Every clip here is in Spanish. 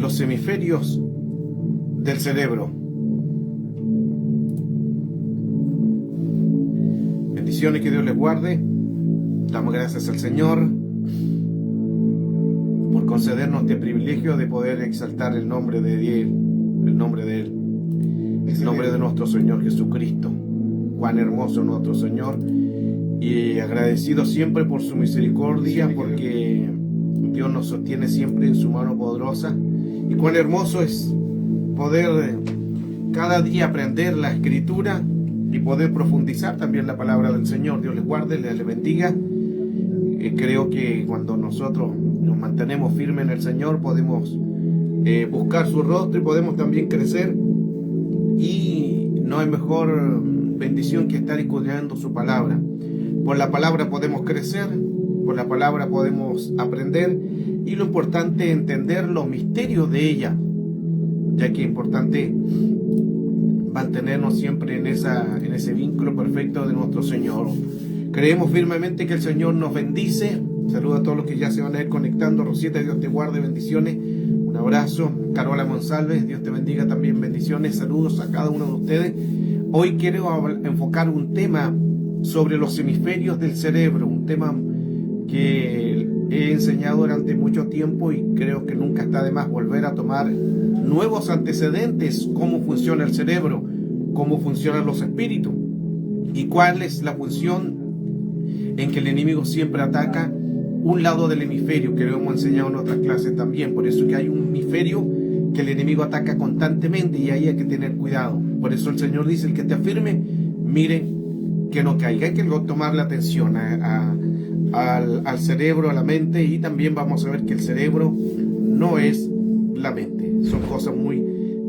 los hemisferios del cerebro. Bendiciones, que Dios les guarde. Damos gracias al Señor por concedernos este privilegio de poder exaltar el nombre de Él, el nombre de Él, el nombre de nuestro Señor Jesucristo. Cuán hermoso nuestro Señor, y agradecido siempre por su misericordia, porque Dios nos sostiene siempre en su mano poderosa. Y cuán hermoso es poder cada día aprender la Escritura y poder profundizar también la palabra del Señor. Dios les guarde, les bendiga. Creo que cuando nosotros nos mantenemos firmes en el Señor, podemos buscar su rostro y podemos también crecer. Y no hay mejor bendición que estar escudriñando su palabra. Por la palabra podemos crecer, por la palabra podemos aprender, y lo importante es entender los misterios de ella, ya que es importante mantenernos siempre en ese vínculo perfecto de nuestro Señor. Creemos firmemente que el Señor nos bendice. Saludos a todos los que ya se van a ir conectando. Rosita, Dios te guarde, bendiciones. Un abrazo. Carola Monsalves, Dios te bendiga también, bendiciones. Saludos a cada uno de ustedes. Hoy quiero enfocar un tema sobre los hemisferios del cerebro, un tema que he enseñado durante mucho tiempo y creo que nunca está de más volver a tomar nuevos antecedentes, cómo funciona el cerebro, cómo funcionan los espíritus y cuál es la función en que el enemigo siempre ataca un lado del hemisferio, que lo hemos enseñado en otras clases también. Por eso que hay un hemisferio que el enemigo ataca constantemente y ahí hay que tener cuidado. Por eso el Señor dice: el que te afirme, mire que no caiga. Hay que tomarle atención al cerebro, a la mente, y también vamos a ver que el cerebro no es la mente, son cosas muy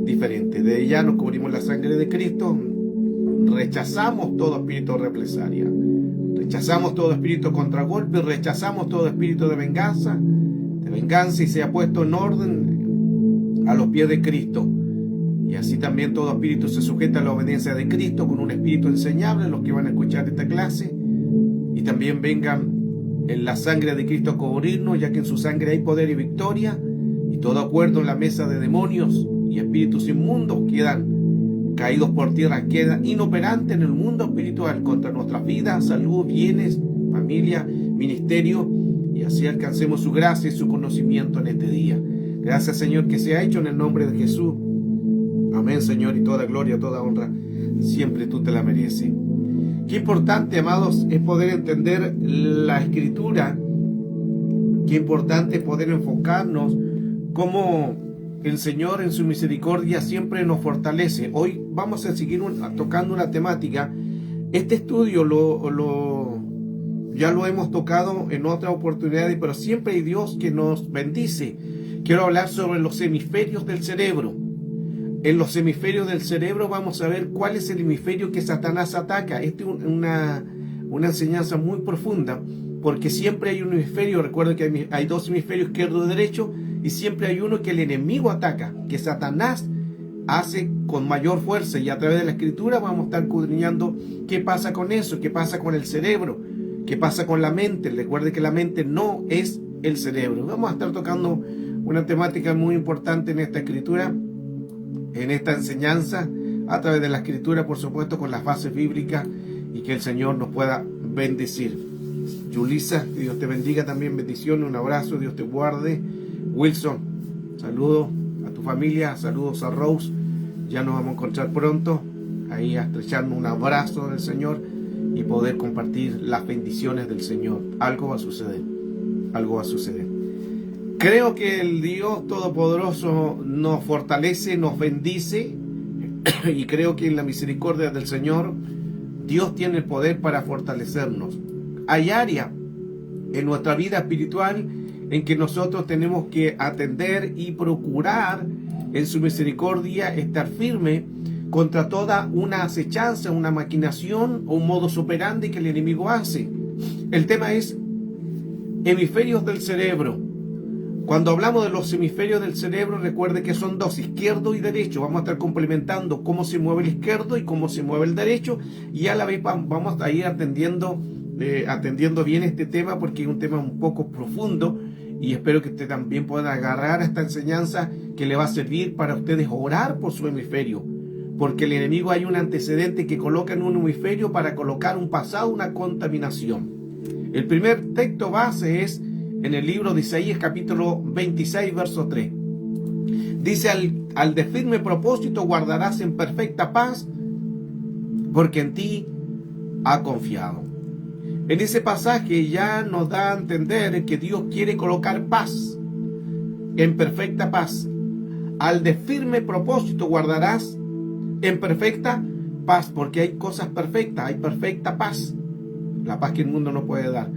diferentes. De ella nos cubrimos la sangre de Cristo, rechazamos todo espíritu de represalia, rechazamos todo espíritu contragolpe, rechazamos todo espíritu de venganza y se ha puesto en orden a los pies de Cristo. Y así también todo espíritu se sujeta a la obediencia de Cristo con un espíritu enseñable, los que van a escuchar esta clase. Y también vengan en la sangre de Cristo a cubrirnos, ya que en su sangre hay poder y victoria. Y todo acuerdo en la mesa de demonios y espíritus inmundos quedan caídos por tierra, quedan inoperantes en el mundo espiritual contra nuestras vidas, salud, bienes, familia, ministerio. Y así alcancemos su gracia y su conocimiento en este día. Gracias, Señor, que se ha hecho en el nombre de Jesús. Amén, Señor, y toda gloria, toda honra, siempre tú te la mereces. Qué importante, amados, es poder entender la Escritura. Qué importante es poder enfocarnos cómo el Señor en su misericordia siempre nos fortalece. Hoy vamos a seguir tocando una temática. Este estudio ya lo hemos tocado en otras oportunidades, pero siempre hay Dios que nos bendice. Quiero hablar sobre los hemisferios del cerebro. En los hemisferios del cerebro vamos a ver cuál es el hemisferio que Satanás ataca. Esta es una enseñanza muy profunda, porque siempre hay un hemisferio. Recuerden que hay dos hemisferios, izquierdo y derecho, y siempre hay uno que el enemigo ataca, que Satanás hace con mayor fuerza. Y a través de la Escritura vamos a estar escudriñando qué pasa con eso, qué pasa con el cerebro, qué pasa con la mente. Recuerden que la mente no es el cerebro. Vamos a estar tocando una temática muy importante en esta Escritura, en esta enseñanza, a través de la Escritura, por supuesto, con las bases bíblicas, y que el Señor nos pueda bendecir. Yulisa, que Dios te bendiga también, bendiciones, un abrazo, Dios te guarde. Wilson, saludos a tu familia, saludos a Rose, ya nos vamos a encontrar pronto, ahí a estrecharnos un abrazo del Señor y poder compartir las bendiciones del Señor. Algo va a suceder, algo va a suceder. Creo que el Dios Todopoderoso nos fortalece, nos bendice, y creo que en la misericordia del Señor Dios tiene el poder para fortalecernos. Hay áreas en nuestra vida espiritual en que nosotros tenemos que atender y procurar en su misericordia estar firme contra toda una acechanza, una maquinación o un modus operandi que el enemigo hace. El tema es hemisferios del cerebro. Cuando hablamos de los hemisferios del cerebro, recuerde que son dos, izquierdo y derecho. Vamos a estar complementando cómo se mueve el izquierdo y cómo se mueve el derecho, y a la vez vamos a ir atendiendo bien este tema, porque es un tema un poco profundo Y espero que usted también pueda agarrar esta enseñanza que le va a servir para ustedes orar por su hemisferio. Porque el enemigo hay un antecedente que coloca en un hemisferio para colocar un pasado, una contaminación. El primer texto base es en el libro de Isaías capítulo 26, verso 3. Dice, al de firme propósito guardarás en perfecta paz, porque en ti ha confiado. En ese pasaje ya nos da a entender que Dios quiere colocar paz, en perfecta paz. Al de firme propósito guardarás en perfecta paz, porque hay cosas perfectas, hay perfecta paz, la paz que el mundo no puede dar.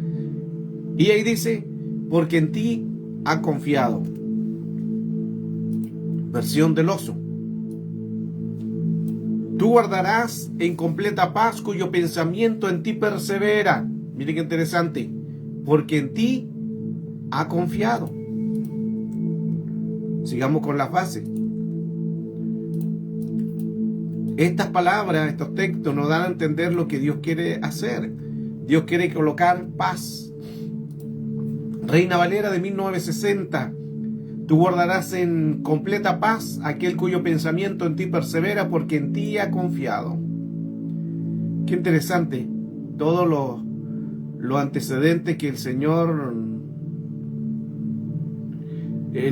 Y ahí dice, porque en ti ha confiado. Versión del Oso. Tú guardarás en completa paz cuyo pensamiento en ti persevera. Miren qué interesante. Porque en ti ha confiado. Sigamos con la frase. Estas palabras, estos textos nos dan a entender lo que Dios quiere hacer. Dios quiere colocar paz. Reina Valera de 1960. Tú guardarás en completa paz aquel cuyo pensamiento en ti persevera, porque en ti ha confiado. Qué interesante todo lo antecedente que el Señor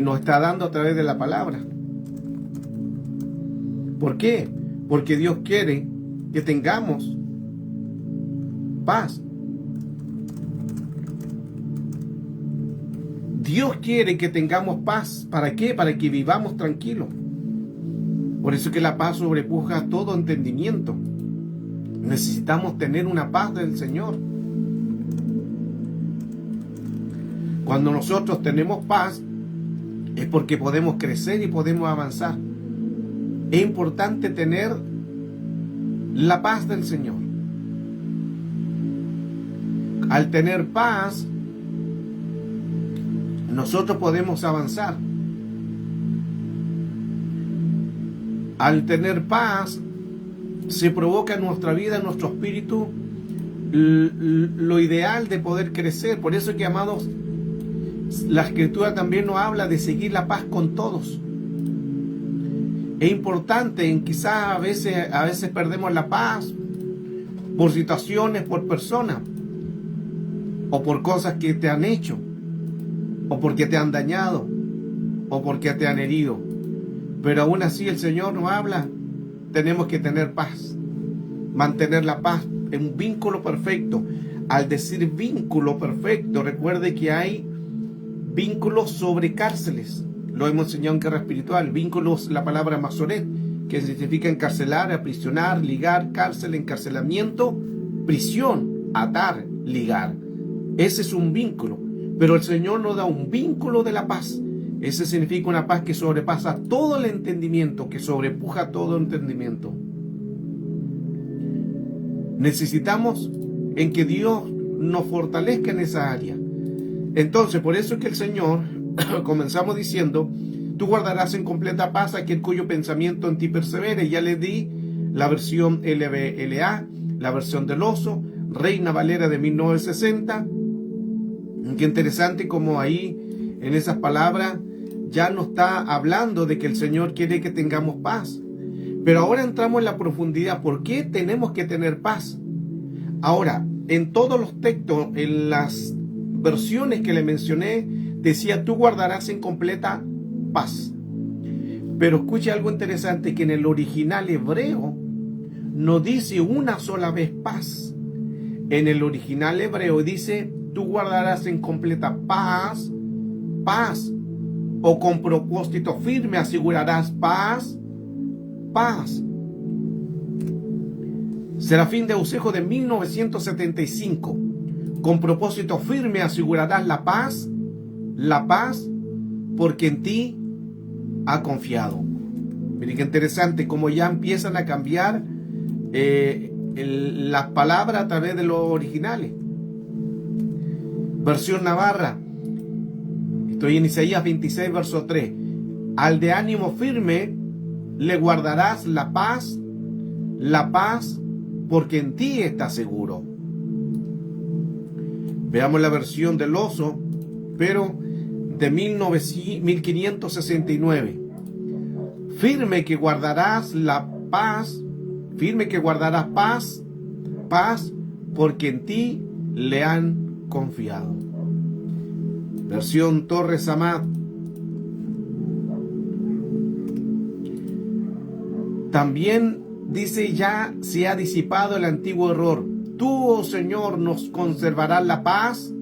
nos está dando a través de la palabra. ¿Por qué? Porque Dios quiere que tengamos paz. Dios quiere que tengamos paz. ¿Para qué? Para que vivamos tranquilos. Por eso que la paz sobrepuja todo entendimiento. Necesitamos tener una paz del Señor. Cuando nosotros tenemos paz, es porque podemos crecer y podemos avanzar. Es importante tener la paz del Señor. Al tener paz, nosotros podemos avanzar. Al tener paz, se provoca en nuestra vida, en nuestro espíritu, lo ideal de poder crecer. Por eso que, amados, la Escritura también nos habla de seguir la paz con todos. Es importante, quizás a veces perdemos la paz por situaciones, por personas, o por cosas que te han hecho, o porque te han dañado, o porque te han herido. Pero aún así el Señor nos habla, tenemos que tener paz, mantener la paz en un vínculo perfecto. Al decir vínculo perfecto, recuerde que hay vínculos sobre cárceles. Lo hemos enseñado en Guerra Espiritual. Vínculos, la palabra masoret, que significa encarcelar, aprisionar, ligar, cárcel, encarcelamiento, prisión, atar, ligar. Ese es un vínculo. Pero el Señor nos da un vínculo de la paz. Ese significa una paz que sobrepasa todo el entendimiento, que sobrepuja todo entendimiento. Necesitamos en que Dios nos fortalezca en esa área. Entonces, por eso es que el Señor, comenzamos diciendo, tú guardarás en completa paz aquel cuyo pensamiento en ti persevere. Ya le di la versión LBLA, la versión del Oso, Reina Valera de 1960. Qué interesante como ahí, en esas palabras, ya nos está hablando de que el Señor quiere que tengamos paz. Pero ahora entramos en la profundidad. ¿Por qué tenemos que tener paz? Ahora, en todos los textos, en las versiones que le mencioné, decía, tú guardarás en completa paz. Pero escuche algo interesante, que en el original hebreo no dice una sola vez paz. En el original hebreo dice, tú guardarás en completa paz, paz, o con propósito firme asegurarás paz, paz. Serafín de Eusejo de 1975. Con propósito firme asegurarás la paz, porque en ti ha confiado. Miren qué interesante, como ya empiezan a cambiar las palabras a través de los originales. Versión Navarra. Estoy en Isaías 26, verso 3. Al de ánimo firme le guardarás la paz, porque en ti está seguro. Veamos la versión del Oso, pero de 1569. Firme que guardarás la paz, firme que guardarás paz, porque en ti le han confiado. Versión Torres Amat. También dice: ya se ha disipado el antiguo error. Tú, oh Señor, nos conservarás la paz,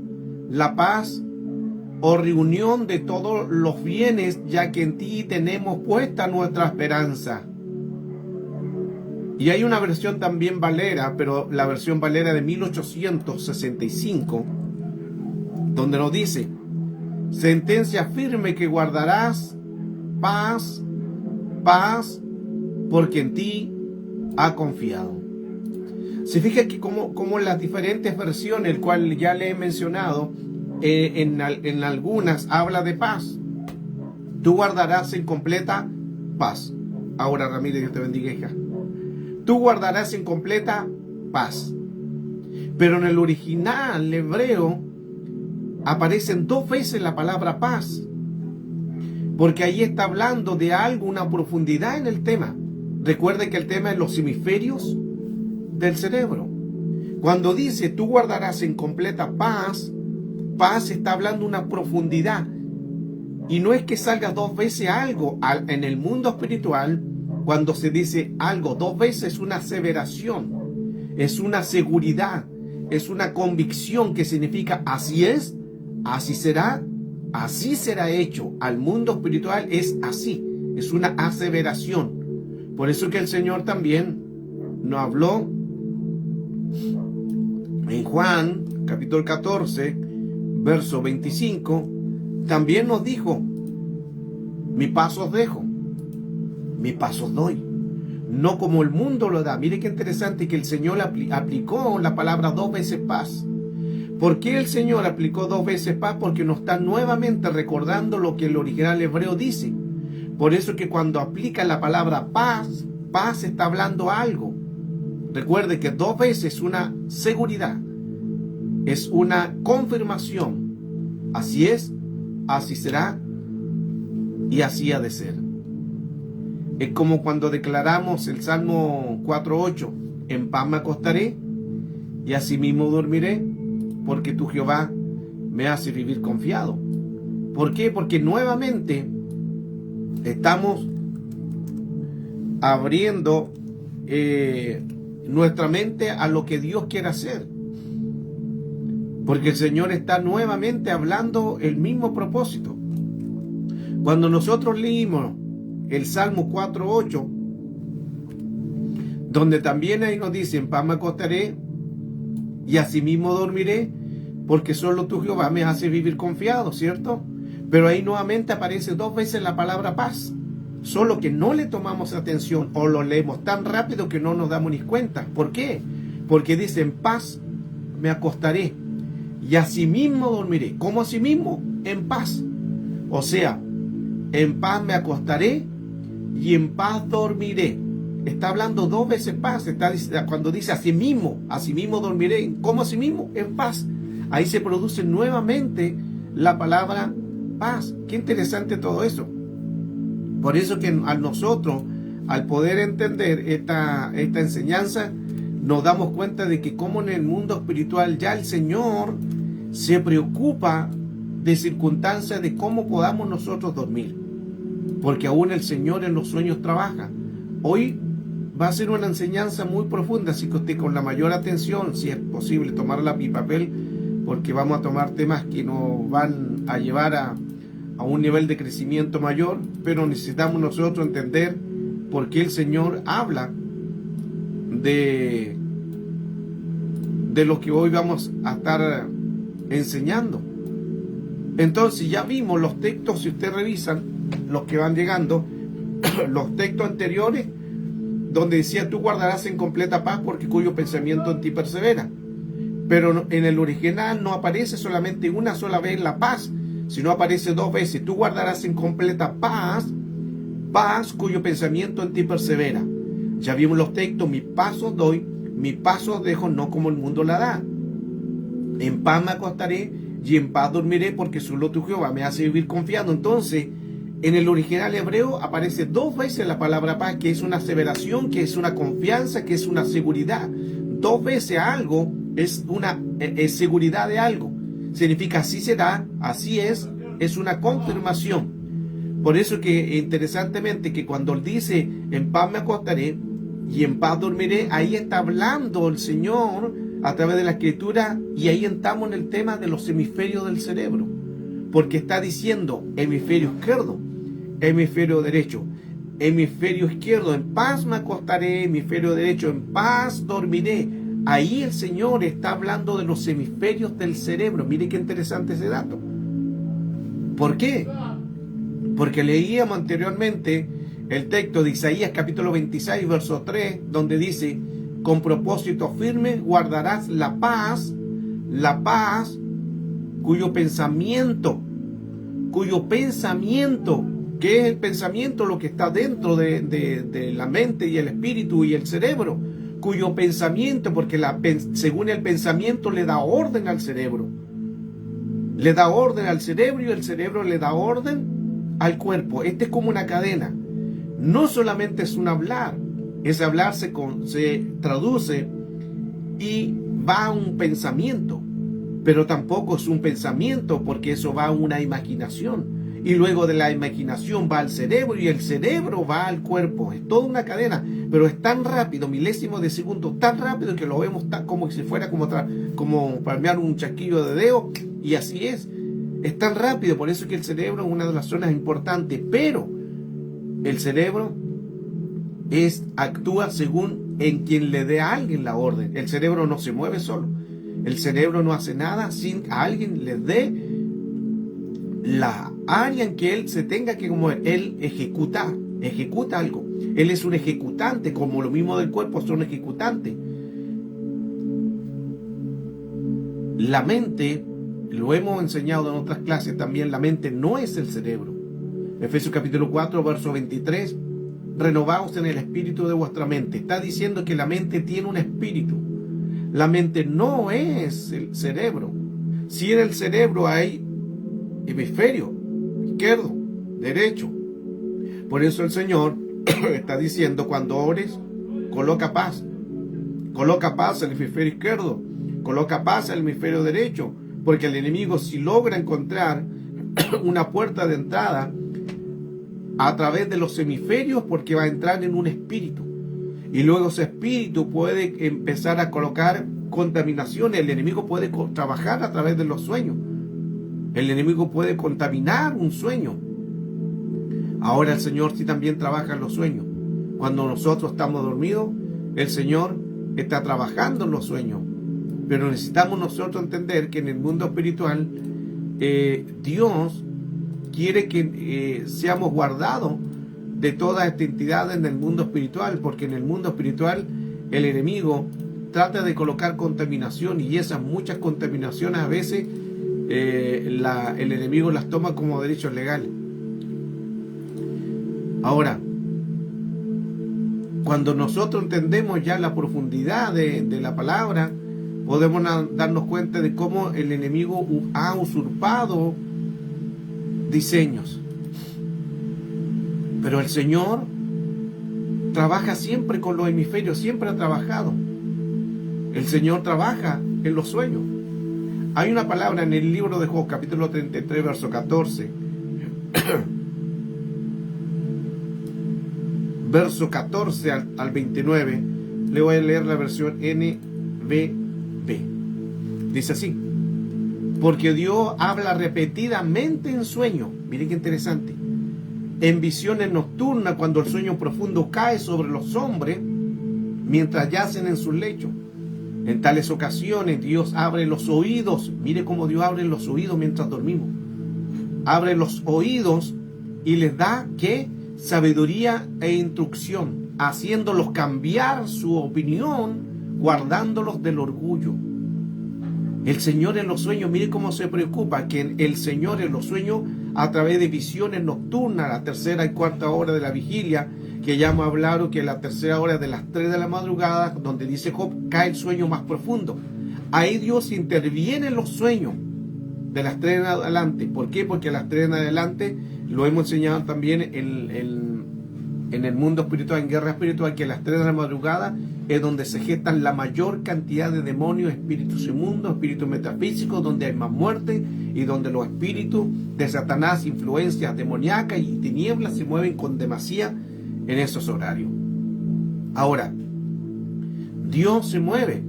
o reunión de todos los bienes, ya que en ti tenemos puesta nuestra esperanza. Y hay una versión también Valera, pero la versión Valera de 1865, donde nos dice: sentencia firme que guardarás paz, porque en ti ha confiado. Se fija que como las diferentes versiones, el cual ya le he mencionado, en algunas habla de paz. Tú guardarás en completa paz. Ahora, Ramírez, Dios te bendiga, hija. Tú guardarás en completa paz. Pero en el original hebreo aparecen 2 veces la palabra paz, porque ahí está hablando de algo, una profundidad en el tema. Recuerde que el tema es los hemisferios del cerebro. Cuando dice tú guardarás en completa paz, está hablando de una profundidad. Y no es que salga 2 veces algo. En el mundo espiritual, cuando se dice algo 2 veces, es una aseveración, es una seguridad, es una convicción, que significa así es, así será hecho. Al mundo espiritual es así, es una aseveración. Por eso que el Señor también nos habló en Juan capítulo 14, verso 25, también nos dijo: mi paz os dejo, mi paz os doy, no como el mundo lo da. Mire qué interesante que el Señor aplicó la palabra 2 veces paz. ¿Por qué el Señor aplicó 2 veces paz? Porque nos está nuevamente recordando lo que el original hebreo dice. Por eso que cuando aplica la palabra paz está hablando algo. Recuerde que 2 veces es una seguridad, es una confirmación. Así es, así será y así ha de ser. Es como cuando declaramos el Salmo 4:8: en paz me acostaré y asimismo dormiré, porque tú, Jehová, me hace vivir confiado. ¿Por qué? Porque nuevamente estamos abriendo nuestra mente a lo que Dios quiere hacer. Porque el Señor está nuevamente hablando el mismo propósito. Cuando nosotros leímos el Salmo 4:8, donde también ahí nos dice: en paz me acostaré y asimismo dormiré, porque solo tú, Jehová, me hace vivir confiado, ¿cierto? Pero ahí nuevamente aparece 2 veces la palabra paz, solo que no le tomamos atención o lo leemos tan rápido que no nos damos ni cuenta. ¿Por qué? Porque dice: en paz me acostaré y asimismo dormiré. ¿Cómo asimismo? En paz. O sea, en paz me acostaré y en paz dormiré. Está hablando 2 veces paz. Cuando dice asimismo dormiré. ¿Cómo asimismo? En paz. Ahí se produce nuevamente la palabra paz. Qué interesante todo eso. Por eso que a nosotros, al poder entender esta enseñanza, nos damos cuenta de que como en el mundo espiritual ya el Señor se preocupa de circunstancias de cómo podamos nosotros dormir. Porque aún el Señor en los sueños trabaja. Hoy va a ser una enseñanza muy profunda, así que usted con la mayor atención, si es posible, tomar lápiz y papel, porque vamos a tomar temas que nos van a llevar a un nivel de crecimiento mayor, pero necesitamos nosotros entender por qué el Señor habla de lo que hoy vamos a estar enseñando. Entonces ya vimos los textos, si ustedes revisan los que van llegando, los textos anteriores, donde decía: tú guardarás en completa paz, porque cuyo pensamiento en ti persevera. Pero en el original no aparece solamente una sola vez la paz, sino aparece 2 veces: tú guardarás en completa paz, cuyo pensamiento en ti persevera. Ya vimos los textos: mi paz os doy, mi paz os dejo, no como el mundo la da. En paz me acostaré y en paz dormiré porque solo tu Jehová me hace vivir confiando. Entonces, en el original hebreo aparece 2 veces la palabra paz, que es una aseveración, que es una confianza, que es una seguridad. 2 veces algo es una seguridad de algo. Significa así será, así es una confirmación. Por eso que interesantemente que cuando él dice en paz me acostaré y en paz dormiré, ahí está hablando el Señor a través de la Escritura, y ahí entramos en el tema de los hemisferios del cerebro, porque está diciendo hemisferio izquierdo, hemisferio derecho, hemisferio izquierdo, en paz me acostaré, hemisferio derecho, en paz dormiré. Ahí el Señor está hablando de los hemisferios del cerebro. Mire qué interesante ese dato. ¿Por qué? Porque leíamos anteriormente el texto de Isaías capítulo 26, verso 3, donde dice: con propósito firme guardarás la paz, cuyo pensamiento, ¿qué es el pensamiento? Lo que está dentro de la mente y el espíritu y el cerebro, cuyo pensamiento, porque según el pensamiento le da orden al cerebro. Le da orden al cerebro y el cerebro le da orden al cuerpo. Este es como una cadena. No solamente es un hablar, ese hablar se traduce y va a un pensamiento, pero tampoco es un pensamiento, porque eso va a una imaginación, y luego de la imaginación va al cerebro y el cerebro va al cuerpo. Es toda una cadena, pero es tan rápido, milésimo de segundo, tan rápido que lo vemos como si fuera como palmear un chasquido de dedo, y así es tan rápido. Por eso es que el cerebro es una de las zonas importantes, pero el cerebro actúa según en quien le dé a alguien la orden. El cerebro no se mueve solo. El cerebro no hace nada sin a alguien le dé la área en que él se tenga que mover. Él ejecuta algo. Él es un ejecutante, como lo mismo del cuerpo son ejecutantes. La mente, lo hemos enseñado en otras clases también, la mente no es el cerebro. Efesios capítulo 4, verso 23, renovaos en el espíritu de vuestra mente. Está diciendo que la mente tiene un espíritu. La mente no es el cerebro. Si en el cerebro hay hemisferio izquierdo, derecho. Por eso el Señor está diciendo: cuando ores, coloca paz. Coloca paz al hemisferio izquierdo, coloca paz al hemisferio derecho, porque el enemigo, si logra encontrar una puerta de entrada a través de los hemisferios, porque va a entrar en un espíritu, y luego ese espíritu puede empezar a colocar contaminaciones. El enemigo puede trabajar a través de los sueños. El enemigo puede contaminar un sueño. Ahora el Señor sí también trabaja en los sueños. Cuando nosotros estamos dormidos, el Señor está trabajando en los sueños. Pero necesitamos nosotros entender que en el mundo espiritual Dios quiere que seamos guardados de toda esta entidad en el mundo espiritual, porque en el mundo espiritual el enemigo trata de colocar contaminación, y esas muchas contaminaciones a veces el enemigo las toma como derechos legales. Ahora, cuando nosotros entendemos ya la profundidad de la palabra, podemos darnos cuenta de cómo el enemigo ha usurpado diseños. Pero el Señor trabaja siempre con los hemisferios, siempre ha trabajado. El Señor trabaja en los sueños. Hay una palabra en el libro de Job, capítulo 33, verso 14. Verso 14 al 29. Le voy a leer la versión NBB. Dice así: porque Dios habla repetidamente en sueños. Miren qué interesante. En visiones nocturnas, cuando el sueño profundo cae sobre los hombres mientras yacen en sus lechos. En tales ocasiones Dios abre los oídos. Mire cómo Dios abre los oídos mientras dormimos. Abre los oídos y les da ¿qué? Sabiduría e instrucción, haciéndolos cambiar su opinión, guardándolos del orgullo. El Señor en los sueños, mire cómo se preocupa, que el Señor en los sueños, a través de visiones nocturnas, la tercera y cuarta hora de la vigilia, que ya hemos hablado que la tercera hora de las 3 de la madrugada, donde dice Job, cae el sueño más profundo. Ahí Dios interviene en los sueños de las 3 en adelante. ¿Por qué? Porque a las 3 en adelante lo hemos enseñado también en el mundo espiritual, en guerra espiritual, que a las 3 de la madrugada es donde se gestan la mayor cantidad de demonios, espíritus inmundos, espíritus metafísicos, donde hay más muerte y donde los espíritus de Satanás, influencias demoníacas y tinieblas se mueven con demasía en esos horarios. Ahora, Dios se mueve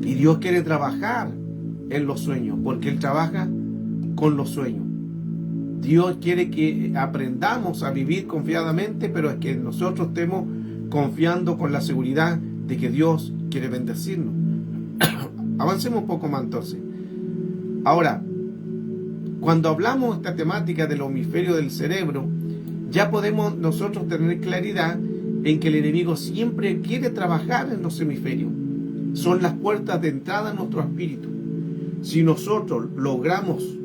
y Dios quiere trabajar en los sueños, porque Él trabaja con los sueños. Dios quiere que aprendamos a vivir confiadamente, pero es que nosotros estemos confiando con la seguridad de que Dios quiere bendecirnos. Avancemos un poco más entonces. Ahora, cuando hablamos de esta temática del hemisferio del cerebro, ya podemos nosotros tener claridad en que el enemigo siempre quiere trabajar en los hemisferios. Son las puertas de entrada a nuestro espíritu. Si nosotros logramos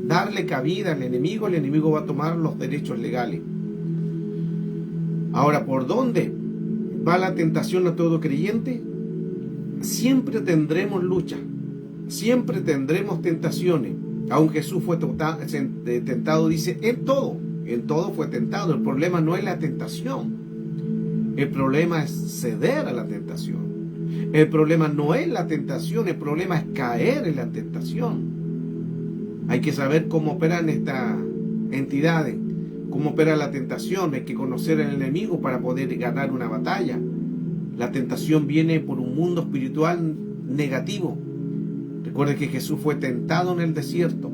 darle cabida al enemigo, el enemigo va a tomar los derechos legales. Ahora, ¿por dónde va la tentación a todo creyente? Siempre tendremos lucha, siempre tendremos tentaciones. Aun Jesús fue tentado, dice, en todo fue tentado. El problema no es la tentación, el problema es ceder a la tentación. El problema no es la tentación, el problema es caer en la tentación. Hay que saber cómo operan estas entidades, cómo opera la tentación. Hay que conocer al enemigo para poder ganar una batalla. La tentación viene por un mundo espiritual negativo. Recuerde que Jesús fue tentado en el desierto.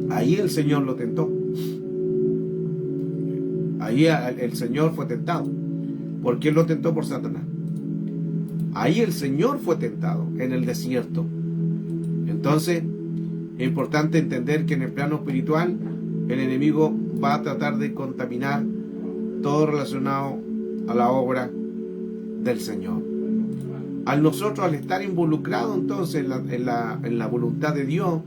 Ahí el Señor lo tentó. Ahí el Señor fue tentado. ¿Por qué lo tentó? Por Satanás. Ahí el Señor fue tentado, en el desierto. Entonces, es importante entender que en el plano espiritual el enemigo va a tratar de contaminar todo relacionado a la obra del Señor. Al estar involucrados entonces en la voluntad de Dios,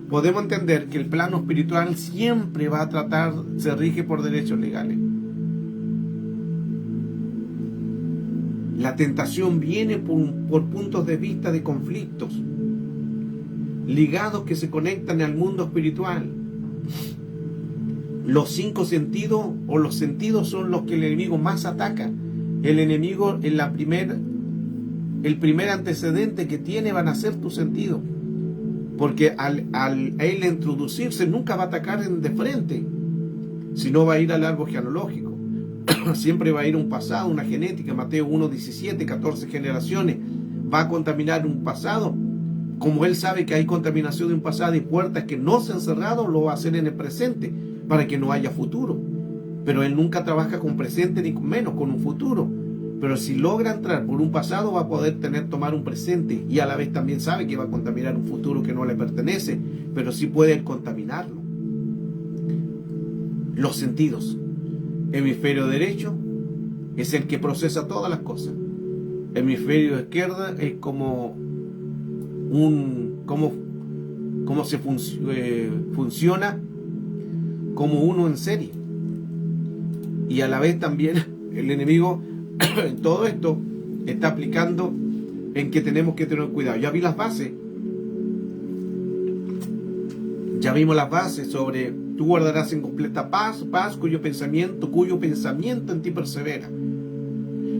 podemos entender que el plano espiritual siempre va a tratar, se rige por derechos legales. La tentación viene por puntos de vista de conflictos ligados que se conectan al mundo espiritual. Los 5 sentidos o los sentidos son los que el enemigo más ataca. El enemigo el primer antecedente que tiene van a ser tus sentidos, porque al él introducirse nunca va a atacar de frente, sino va a ir al árbol genealógico. Siempre va a ir un pasado, una genética. Mateo 1:17, 14 generaciones. Va a contaminar un pasado. Como él sabe que hay contaminación de un pasado y puertas que no se han cerrado, lo va a hacer en el presente para que no haya futuro. Pero él nunca trabaja con presente ni con menos con un futuro. Pero si logra entrar por un pasado, va a poder tomar un presente, y a la vez también sabe que va a contaminar un futuro que no le pertenece, pero sí puede contaminarlo. Los sentidos. Hemisferio derecho es el que procesa todas las cosas. Hemisferio izquierdo es cómo se funciona como uno en serie. Y a la vez también el enemigo en todo esto está aplicando en que tenemos que tener cuidado. Ya vi las bases. Ya vimos las bases sobre tú guardarás en completa paz cuyo pensamiento en ti persevera.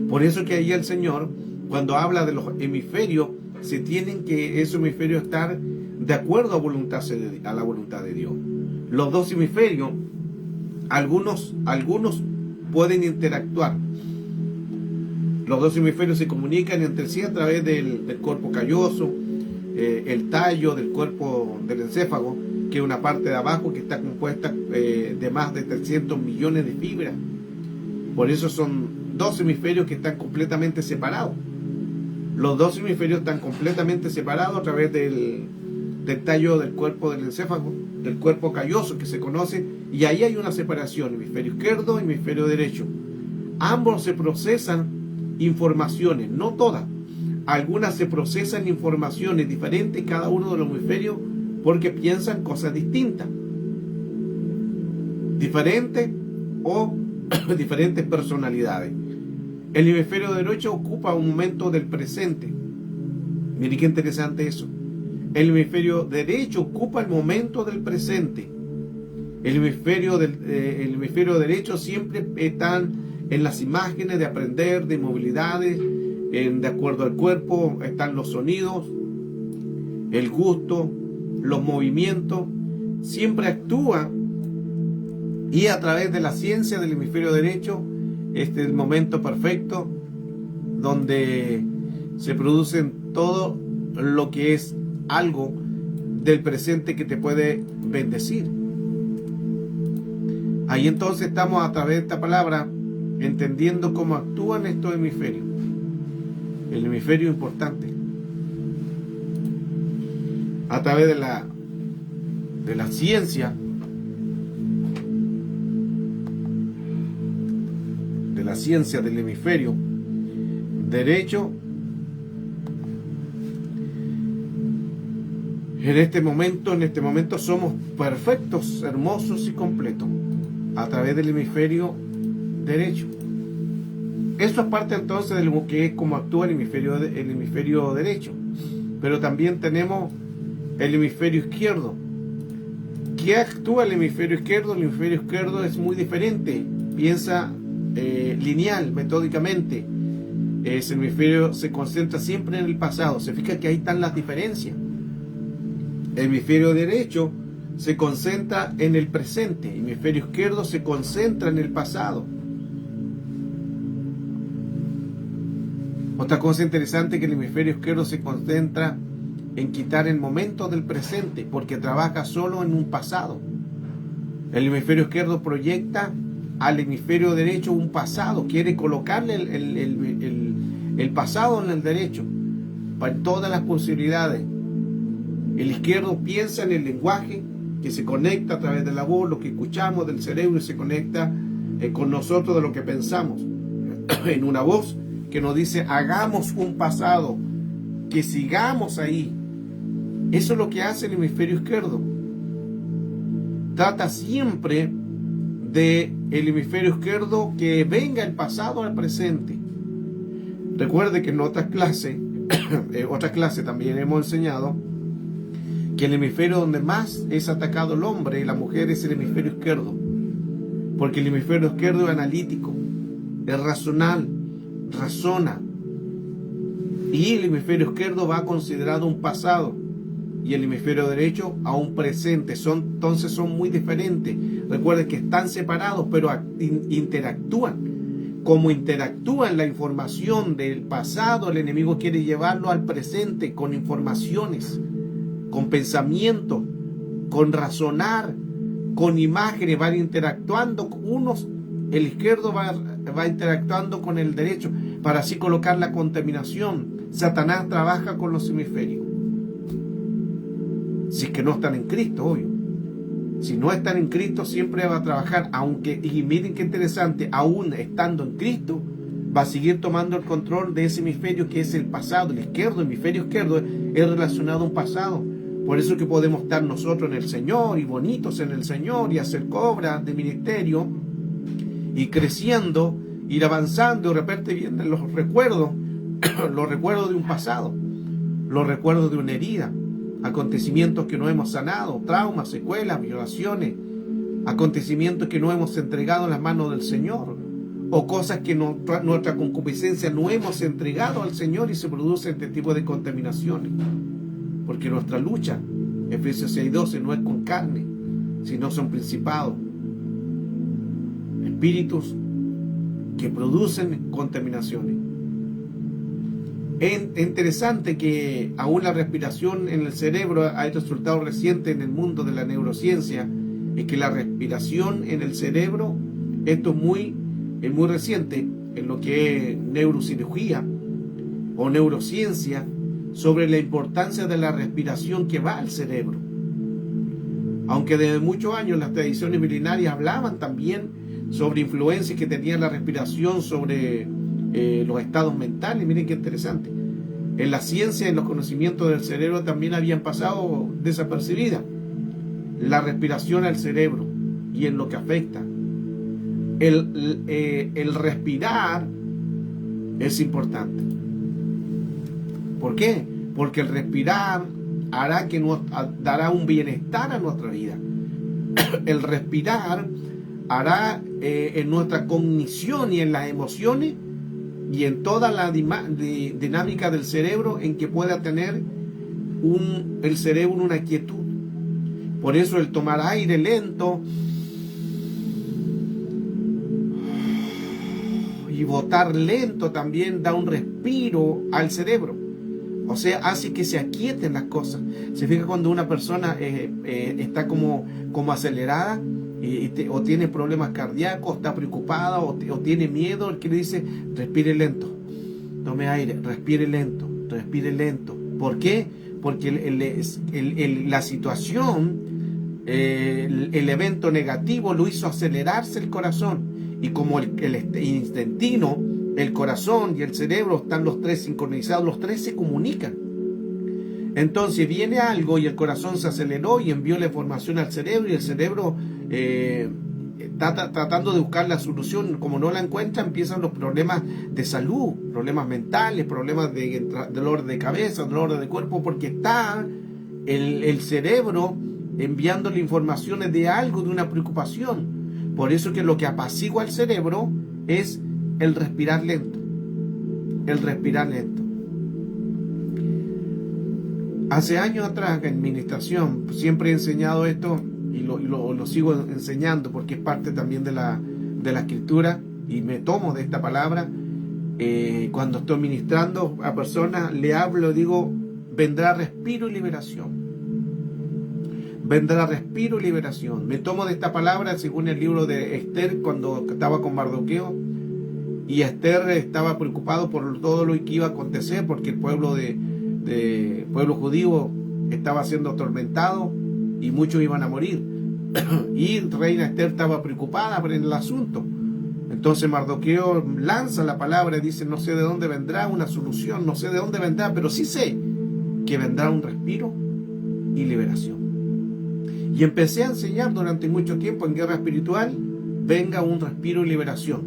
Por eso que ahí el Señor, cuando habla de los hemisferios, se tienen que esos hemisferios estar de acuerdo a la voluntad de Dios. Los dos hemisferios, algunos pueden interactuar. Los dos hemisferios se comunican entre sí a través del cuerpo calloso, el tallo del cuerpo del encéfago, que es una parte de abajo que está compuesta de más de 300 millones de fibras. Por eso son dos hemisferios que están completamente separados. Los dos hemisferios están completamente separados a través del tallo del cuerpo del encéfago, del cuerpo calloso que se conoce, y ahí hay una separación, hemisferio izquierdo y hemisferio derecho. Ambos se procesan informaciones, no todas. Algunas se procesan informaciones diferentes cada uno de los hemisferios porque piensan cosas distintas, diferentes o diferentes personalidades. El hemisferio derecho ocupa un momento del presente. Miren qué interesante eso. El hemisferio derecho ocupa el momento del presente. El hemisferio derecho siempre están en las imágenes de aprender, de movilidades, de acuerdo al cuerpo, están los sonidos, el gusto, los movimientos, siempre actúa, y a través de la ciencia del hemisferio derecho, este es el momento perfecto donde se producen todo lo que es algo del presente que te puede bendecir. Ahí entonces estamos, a través de esta palabra, entendiendo cómo actúan estos hemisferios. El hemisferio importante. A través de la ciencia, del hemisferio derecho, en este momento somos perfectos, hermosos y completos a través del hemisferio derecho. Eso es parte entonces de lo que es como actúa el hemisferio derecho. Pero también tenemos el hemisferio izquierdo. ¿Qué actúa el hemisferio izquierdo? El hemisferio izquierdo es muy diferente. Piensa lineal, metódicamente. Ese hemisferio se concentra siempre en el pasado. Se fija que ahí están las diferencias. El hemisferio derecho se concentra en el presente. El hemisferio izquierdo se concentra en el pasado. Otra cosa interesante es que el hemisferio izquierdo se concentra en quitar el momento del presente, porque trabaja solo en un pasado. El hemisferio izquierdo proyecta al hemisferio derecho un pasado, quiere colocarle el pasado en el derecho, para todas las posibilidades. El izquierdo piensa en el lenguaje que se conecta a través de la voz, lo que escuchamos del cerebro, y se conecta con nosotros de lo que pensamos, en una voz que nos dice: hagamos un pasado, que sigamos ahí. Eso es lo que hace el hemisferio izquierdo. Trata siempre de el hemisferio izquierdo que venga el pasado al presente. Recuerde que en otras clases también hemos enseñado que el hemisferio donde más es atacado el hombre y la mujer es el hemisferio izquierdo, porque el hemisferio izquierdo es analítico, es racional, razona, y el hemisferio izquierdo va considerado un pasado y el hemisferio derecho a un presente. Entonces son muy diferentes. Recuerden que están separados, pero interactúan. Como interactúan la información del pasado, el enemigo quiere llevarlo al presente con informaciones, con pensamiento, con razonar, con imágenes. Van interactuando unos, el izquierdo va interactuando con el derecho para así colocar la contaminación. Satanás trabaja con los hemisferios, si es que no están en Cristo, obvio. Si no están en Cristo, siempre va a trabajar, aunque, y miren qué interesante, aún estando en Cristo, va a seguir tomando el control de ese hemisferio que es el pasado. El izquierdo, el hemisferio izquierdo, es relacionado a un pasado. Por eso que podemos estar nosotros en el Señor y bonitos en el Señor y hacer obras de ministerio y creciendo, ir avanzando. De repente vienen los recuerdos de un pasado, los recuerdos de una herida, acontecimientos que no hemos sanado, traumas, secuelas, violaciones, acontecimientos que no hemos entregado en las manos del Señor, o cosas que nuestra concupiscencia no hemos entregado al Señor, y se produce este tipo de contaminaciones. Porque nuestra lucha, Efesios 6:12, no es con carne, sino son principados, espíritus que producen contaminaciones. Es interesante que aún la respiración en el cerebro, hay resultados recientes en el mundo de la neurociencia, es que la respiración en el cerebro, esto es muy reciente en lo que es neurocirugía o neurociencia, sobre la importancia de la respiración que va al cerebro. Aunque desde muchos años las tradiciones milenarias hablaban también sobre influencias que tenía la respiración sobre los estados mentales. Miren qué interesante. En la ciencia, en los conocimientos del cerebro también habían pasado desapercibidas. La respiración al cerebro y en lo que afecta. El respirar es importante. ¿Por qué? Porque el respirar dará un bienestar a nuestra vida. El respirar hará en nuestra cognición y en las emociones y en toda la dinámica del cerebro en que pueda tener el cerebro una quietud. Por eso el tomar aire lento y botar lento también da un respiro al cerebro. O sea, hace que se aquieten las cosas. Se fija cuando una persona está como acelerada o tiene problemas cardíacos, está preocupada o tiene miedo, el que le dice, respire lento, tome aire, respire lento, respire lento. ¿Por qué? Porque la situación, el evento negativo lo hizo acelerarse el corazón. Y como el intestino, el corazón y el cerebro están los tres sincronizados, los tres se comunican. Entonces viene algo y el corazón se aceleró y envió la información al cerebro, y el cerebro está tratando de buscar la solución. Como no la encuentra, empiezan los problemas de salud, problemas mentales, problemas de dolor de cabeza, dolor de cuerpo, porque está el cerebro enviándole informaciones de algo, de una preocupación. Por eso que lo que apacigua al cerebro es el respirar lento. El respirar lento. Hace años atrás en administración siempre he enseñado esto y lo sigo enseñando porque es parte también de la escritura y me tomo de esta palabra. Cuando estoy ministrando a personas, le hablo, digo, vendrá respiro y liberación. Vendrá respiro y liberación. Me tomo de esta palabra según el libro de Esther, cuando estaba con Mardoqueo, y Esther estaba preocupado por todo lo que iba a acontecer, porque el pueblo pueblo judío estaba siendo atormentado y muchos iban a morir. Y reina Esther estaba preocupada por el asunto. Entonces Mardoqueo lanza la palabra y dice, no sé de dónde vendrá una solución, no sé de dónde vendrá, pero sí sé que vendrá un respiro y liberación. Y empecé a enseñar durante mucho tiempo en guerra espiritual, venga un respiro y liberación.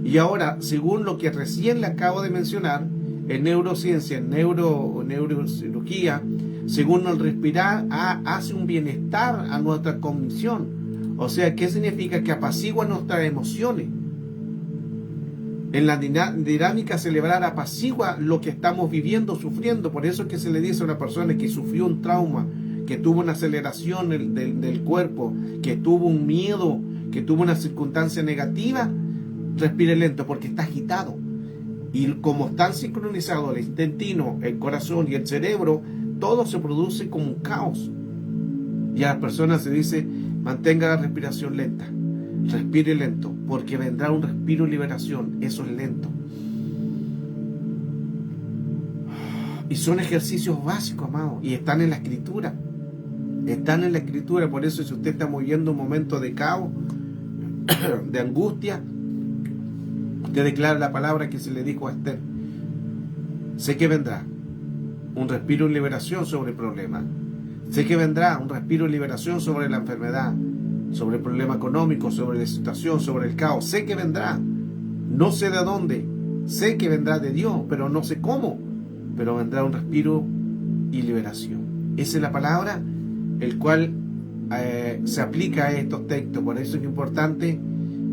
Y ahora, según lo que recién le acabo de mencionar, en neurociencia, en neurocirugía, según el respirar, hace un bienestar a nuestra cognición. O sea, ¿qué significa? Que apacigua nuestras emociones. En la dinámica cerebral apacigua lo que estamos viviendo, sufriendo. Por eso es que se le dice a una persona que sufrió un trauma, que tuvo una aceleración del cuerpo, que tuvo un miedo, que tuvo una circunstancia negativa, respire lento porque está agitado. Y como están sincronizados el intestino, el corazón y el cerebro, todo se produce como un caos. Y a las personas se dice, mantenga la respiración lenta, respire lento, porque vendrá un respiro y liberación. Eso es lento. Y son ejercicios básicos, amados, y están en la escritura. Están en la escritura. Por eso, si usted está viviendo un momento de caos, de angustia, usted declara la palabra que se le dijo a Esther. Sé que vendrá un respiro y liberación sobre el problema. Sé que vendrá un respiro y liberación sobre la enfermedad, sobre el problema económico, sobre la situación, sobre el caos. Sé que vendrá. No sé de dónde. Sé que vendrá de Dios, pero no sé cómo. Pero vendrá un respiro y liberación. Esa es la palabra el cual se aplica a estos textos. Por eso es importante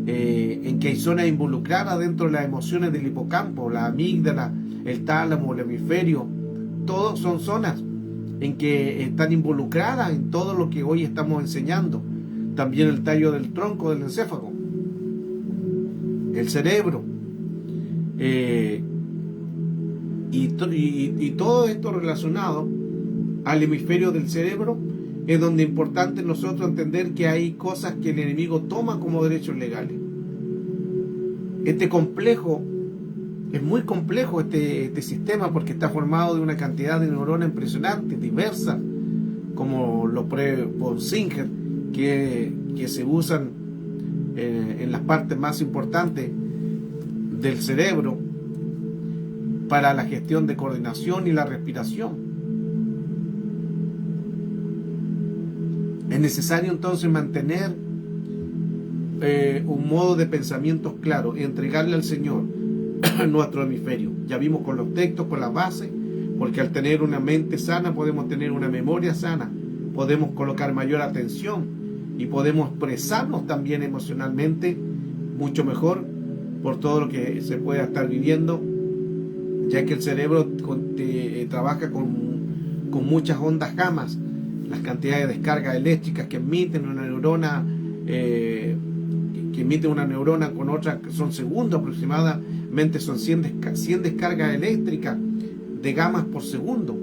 en que hay zonas involucradas dentro de las emociones del hipocampo, la amígdala, el tálamo, el hemisferio. Todos son zonas en que están involucradas en todo lo que hoy estamos enseñando. También el tallo del tronco del encéfalo, el cerebro, y todo esto relacionado al hemisferio del cerebro, es donde es importante nosotros entender que hay cosas que el enemigo toma como derechos legales. Este complejo, es muy complejo este sistema, porque está formado de una cantidad de neuronas impresionantes, diversas, como los por Singer, que se usan en las partes más importantes del cerebro para la gestión de coordinación y la respiración. Es necesario entonces mantener un modo de pensamiento claro y entregarle al Señor nuestro hemisferio. Ya vimos con los textos, con la base, porque al tener una mente sana podemos tener una memoria sana, podemos colocar mayor atención y podemos expresarnos también emocionalmente mucho mejor por todo lo que se pueda estar viviendo, ya que el cerebro trabaja con muchas ondas gamas. Las cantidades de descargas eléctricas que emiten una neurona, con otra, son segundos aproximadamente, son 100 descargas eléctricas de gamas por segundo.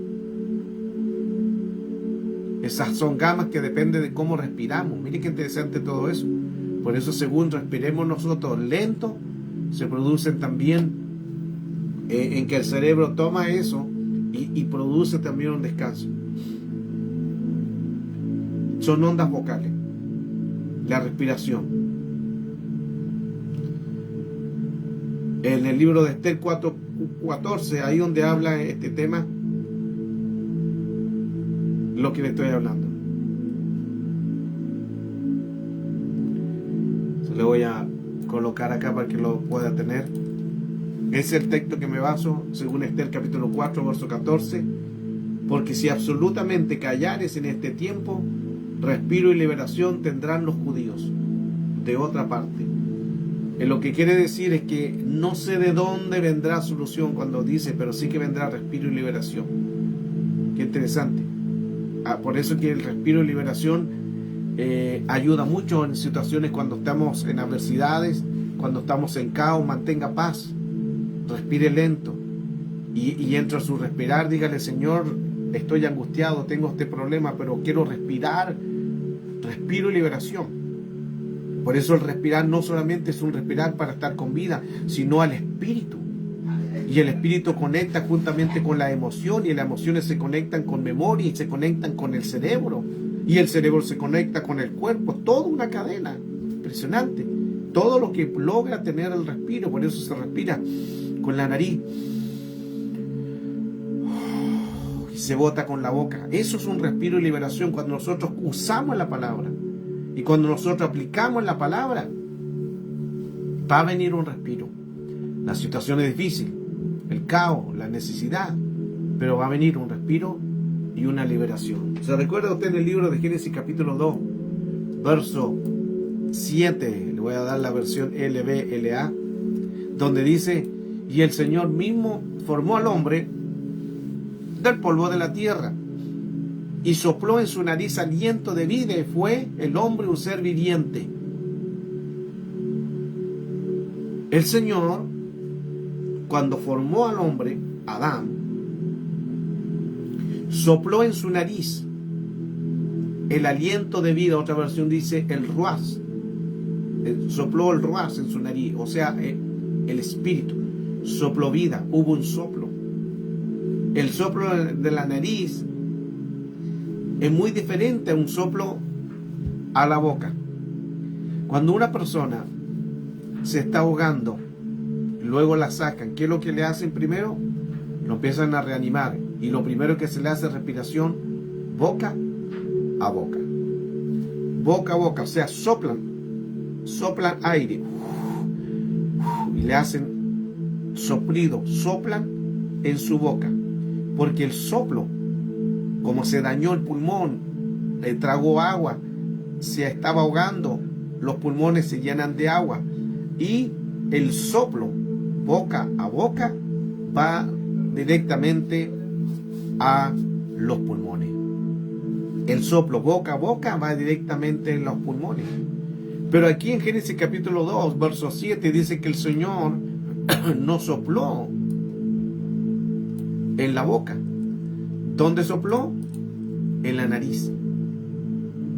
Esas son gamas que dependen de cómo respiramos. Miren qué interesante todo eso. Por eso, según respiremos nosotros lento, se producen también en que el cerebro toma eso y produce también un descanso. Son ondas vocales, la respiración. En el libro de Esther 4:14, ahí donde habla este tema, lo que le estoy hablando. Se lo voy a colocar acá para que lo pueda tener. Es el texto que me baso, según Esther capítulo 4, verso 14. Porque si absolutamente callares en este tiempo, respiro y liberación tendrán los judíos de otra parte. Lo que quiere decir es que no sé de dónde vendrá solución cuando dice, pero sí que vendrá respiro y liberación. Qué interesante. Por eso que el respiro y liberación ayuda mucho en situaciones cuando estamos en adversidades, cuando estamos en caos. Mantenga paz, respire lento y entre su respirar dígale: Señor, estoy angustiado, tengo este problema, pero quiero respirar. Respiro y liberación. Por eso el respirar no solamente es un respirar para estar con vida, sino al espíritu. Y el espíritu conecta juntamente con la emoción, y las emociones se conectan con memoria y se conectan con el cerebro. Y el cerebro se conecta con el cuerpo. Toda una cadena impresionante. Todo lo que logra tener el respiro. Por eso se respira con la nariz y se bota con la boca. Eso es un respiro y liberación cuando nosotros usamos la palabra. Y cuando nosotros aplicamos la palabra, va a venir un respiro. La situación es difícil, el caos, la necesidad, pero va a venir un respiro y una liberación. ¿Se recuerda usted en el libro de Génesis capítulo 2, verso 7? Le voy a dar la versión LBLA, donde dice: y el Señor mismo formó al hombre del polvo de la tierra y sopló en su nariz aliento de vida, y fue el hombre un ser viviente. El Señor, cuando formó al hombre, Adán, sopló en su nariz el aliento de vida. Otra versión dice el ruaz. Sopló el ruaz en su nariz, o sea, el espíritu. Sopló vida, hubo un soplo. El soplo de la nariz es muy diferente a un soplo a la boca. Cuando una persona se está ahogando, luego la sacan, ¿qué es lo que le hacen primero? Lo empiezan a reanimar, y lo primero que se le hace es respiración boca a boca. Boca a boca, o sea, soplan aire y le hacen soplido, soplan en su boca, porque el soplo, como se dañó el pulmón, le tragó agua, se estaba ahogando, los pulmones se llenan de agua, y el soplo boca a boca va directamente a los pulmones. El soplo boca a boca va directamente en los pulmones. Pero aquí en Génesis capítulo 2, verso 7, dice que el Señor no sopló en la boca. ¿Dónde sopló? En la nariz.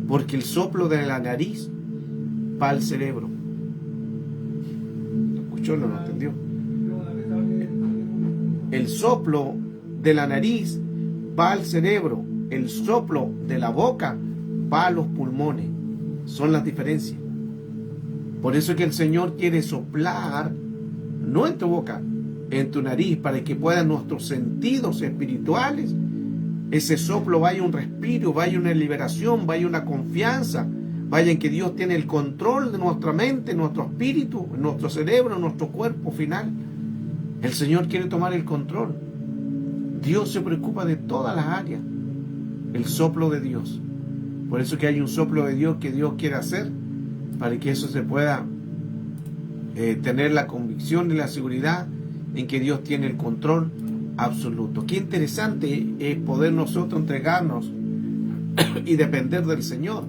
Porque el soplo de la nariz va al cerebro. ¿Lo escuchó o no lo entendió? El soplo de la nariz va al cerebro. El soplo de la boca va a los pulmones. Son las diferencias. Por eso es que el Señor quiere soplar, no en tu boca, en tu nariz, para que puedan nuestros sentidos espirituales, ese soplo vaya un respiro, vaya una liberación, vaya una confianza, vaya en que Dios tiene el control de nuestra mente, nuestro espíritu, nuestro cerebro, nuestro cuerpo final. El Señor quiere tomar el control. Dios se preocupa de todas las áreas. El soplo de Dios. Por eso que hay un soplo de Dios que Dios quiere hacer, para que eso se pueda tener la convicción y la seguridad en que Dios tiene el control absoluto. Qué interesante es poder nosotros entregarnos y depender del Señor.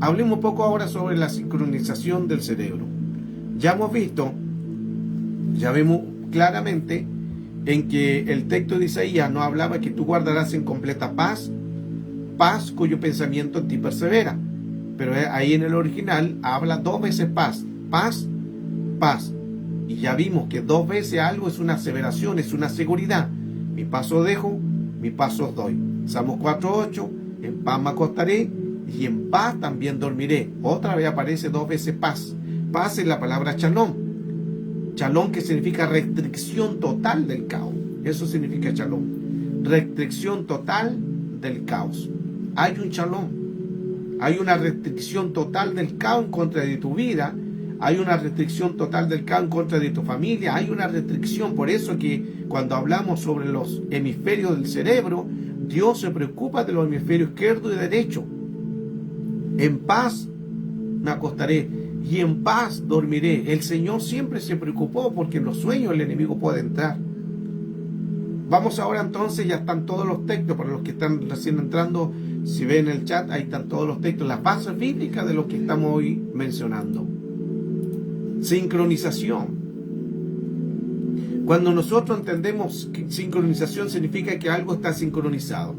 Hablemos un poco ahora sobre la sincronización del cerebro. Ya hemos visto, ya vemos claramente en que el texto de Isaías nos hablaba que tú guardarás en completa paz, paz cuyo pensamiento en ti persevera. Pero ahí en el original habla 2 veces paz, paz, paz. Y ya vimos que 2 veces algo es una aseveración, es una seguridad. Mi paso dejo, mi paso os doy. Salmos 4:8, en paz me acostaré y en paz también dormiré. Otra vez aparece 2 veces paz. Paz es la palabra shalom. Shalom, que significa restricción total del caos. Eso significa shalom. Restricción total del caos. Hay un shalom. Hay una restricción total del caos en contra de tu vida. Hay una restricción total del caos en contra de tu familia. Hay una restricción. Por eso que cuando hablamos sobre los hemisferios del cerebro, Dios se preocupa de los hemisferios izquierdo y derecho. En paz me acostaré y en paz dormiré. El Señor siempre se preocupó, porque en los sueños el enemigo puede entrar. Vamos ahora entonces, ya están todos los textos, para los que están recién entrando, si ven el chat, ahí están todos los textos, las bases bíblicas de lo que estamos hoy mencionando. Sincronización. Cuando nosotros entendemos que sincronización significa que algo está sincronizado.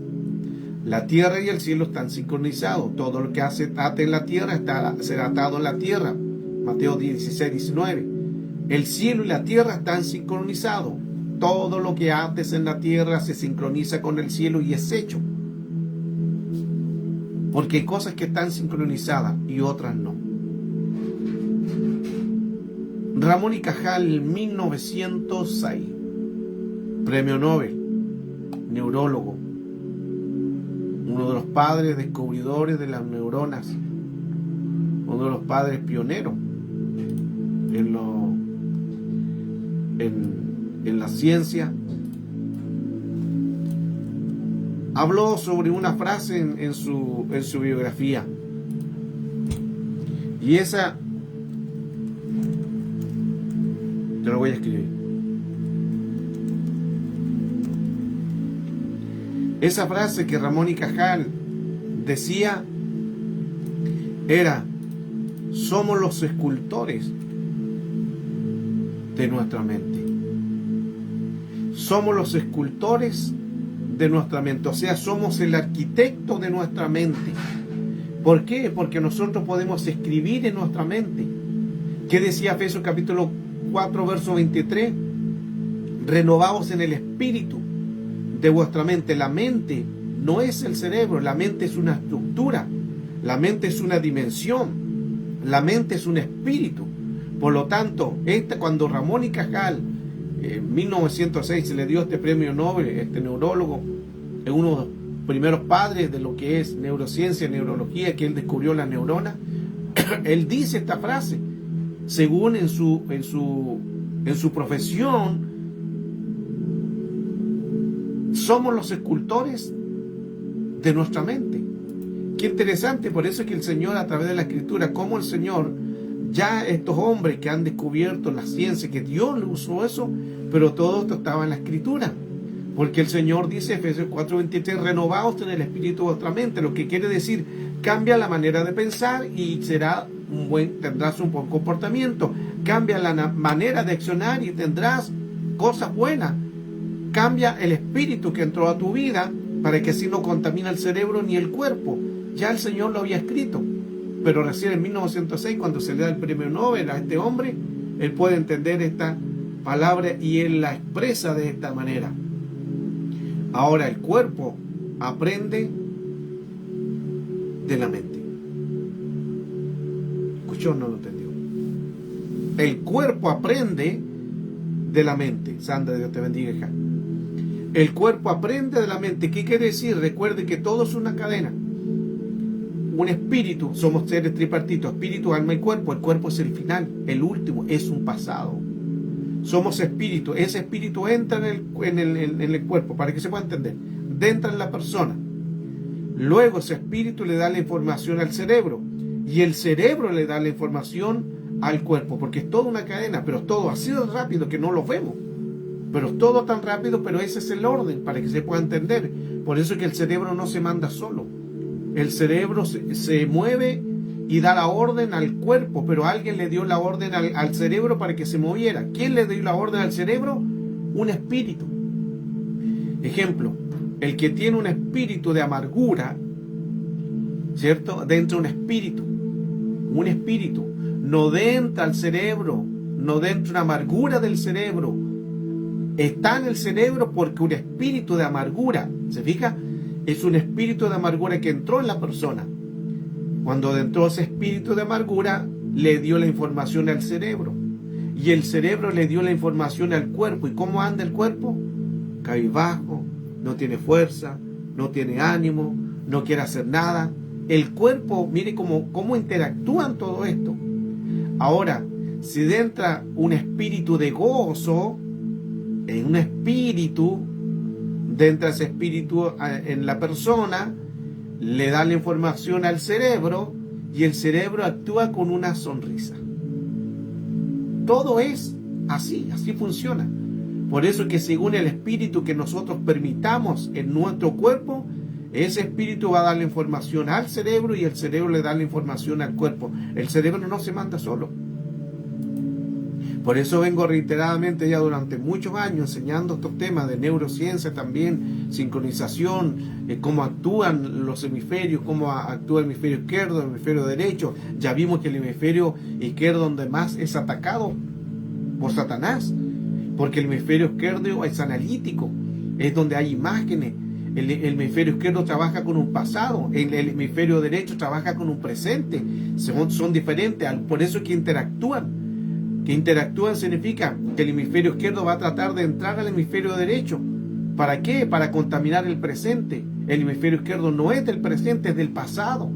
La tierra y el cielo están sincronizados. Todo lo que ate en la tierra será atado en la tierra. Mateo 16:19. El cielo y la tierra están sincronizados. Todo lo que ates en la tierra se sincroniza con el cielo y es hecho. Porque hay cosas que están sincronizadas y otras no. Ramón y Cajal, 1906. Premio Nobel. Neurólogo. Uno de los padres descubridores de las neuronas. Uno de los padres pioneros en la ciencia. Habló sobre una frase en su biografía. Y esa te lo voy a escribir. Esa frase que Ramón y Cajal decía era: somos los escultores de nuestra mente. Somos los escultores de nuestra mente. O sea, somos el arquitecto de nuestra mente. ¿Por qué? Porque nosotros podemos escribir en nuestra mente. ¿Qué decía Efesios capítulo 4, verso 23? Renovaos en el espíritu de vuestra mente. La mente no es el cerebro, la mente es una estructura, la mente es una dimensión, la mente es un espíritu. Por lo tanto, cuando Ramón y Cajal en 1906 se le dio este premio Nobel, este neurólogo, es uno de los primeros padres de lo que es neurociencia, neurología, que él descubrió la neurona. Él dice esta frase, según en su profesión, somos los escultores de nuestra mente. Qué interesante. Por eso es que el Señor, a través de la Escritura, como el Señor, ya estos hombres que han descubierto la ciencia, que Dios le usó eso, pero todo esto estaba en la Escritura. Porque el Señor dice, Efesios 4:23, renovaos en el espíritu de vuestra mente, lo que quiere decir, cambia la manera de pensar y tendrás un buen comportamiento. Cambia la manera de accionar y tendrás cosas buenas. Cambia el espíritu que entró a tu vida para que así no contamine el cerebro ni el cuerpo. Ya el Señor lo había escrito. Pero recién en 1906, cuando se le da el premio Nobel a este hombre, él puede entender esta palabra y él la expresa de esta manera. Ahora el cuerpo aprende de la mente. ¿Escuchó o no lo entendió? El cuerpo aprende de la mente. Sandra, Dios te bendiga, hija. El cuerpo aprende de la mente. ¿Qué quiere decir? Recuerde que todo es una cadena. Un espíritu, somos seres tripartitos, espíritu, alma y cuerpo. El cuerpo es el final, el último, es un pasado. Somos espíritu. Ese espíritu entra en el cuerpo, para que se pueda entender. Entra en la persona. Luego ese espíritu le da la información al cerebro. Y el cerebro le da la información al cuerpo. Porque es toda una cadena, pero todo ha sido rápido que no lo vemos. Pero todo tan rápido, pero ese es el orden, para que se pueda entender. Por eso es que el cerebro no se manda solo. El cerebro se mueve y da la orden al cuerpo, pero alguien le dio la orden al cerebro para que se moviera. ¿Quién le dio la orden al cerebro? Un espíritu. Ejemplo, el que tiene un espíritu de amargura, ¿cierto? Dentro de un espíritu, no entra al cerebro, no dentro una amargura del cerebro. Está en el cerebro porque un espíritu de amargura, ¿se fija? Es un espíritu de amargura que entró en la persona. Cuando entró ese espíritu de amargura, le dio la información al cerebro. Y el cerebro le dio la información al cuerpo. ¿Y cómo anda el cuerpo? Cabizbajo, no tiene fuerza, no tiene ánimo, no quiere hacer nada. El cuerpo, mire cómo interactúan todo esto. Ahora, si entra un espíritu de gozo, en un espíritu, entra ese espíritu en la persona, le da la información al cerebro y el cerebro actúa con una sonrisa. Todo es así funciona. Por eso que según el espíritu que nosotros permitamos en nuestro cuerpo, ese espíritu va a dar la información al cerebro y el cerebro le da la información al cuerpo. El cerebro no se manda solo. Por eso vengo reiteradamente ya durante muchos años enseñando estos temas de neurociencia también, sincronización, cómo actúan los hemisferios, cómo actúa el hemisferio izquierdo, el hemisferio derecho. Ya vimos que el hemisferio izquierdo donde más es atacado por Satanás, porque el hemisferio izquierdo es analítico, es donde hay imágenes. El hemisferio izquierdo trabaja con un pasado, el hemisferio derecho trabaja con un presente, son diferentes, por eso es que interactúan. Que interactúan significa que el hemisferio izquierdo va a tratar de entrar al hemisferio derecho. ¿Para qué? Para contaminar el presente. El hemisferio izquierdo no es del presente, es del pasado.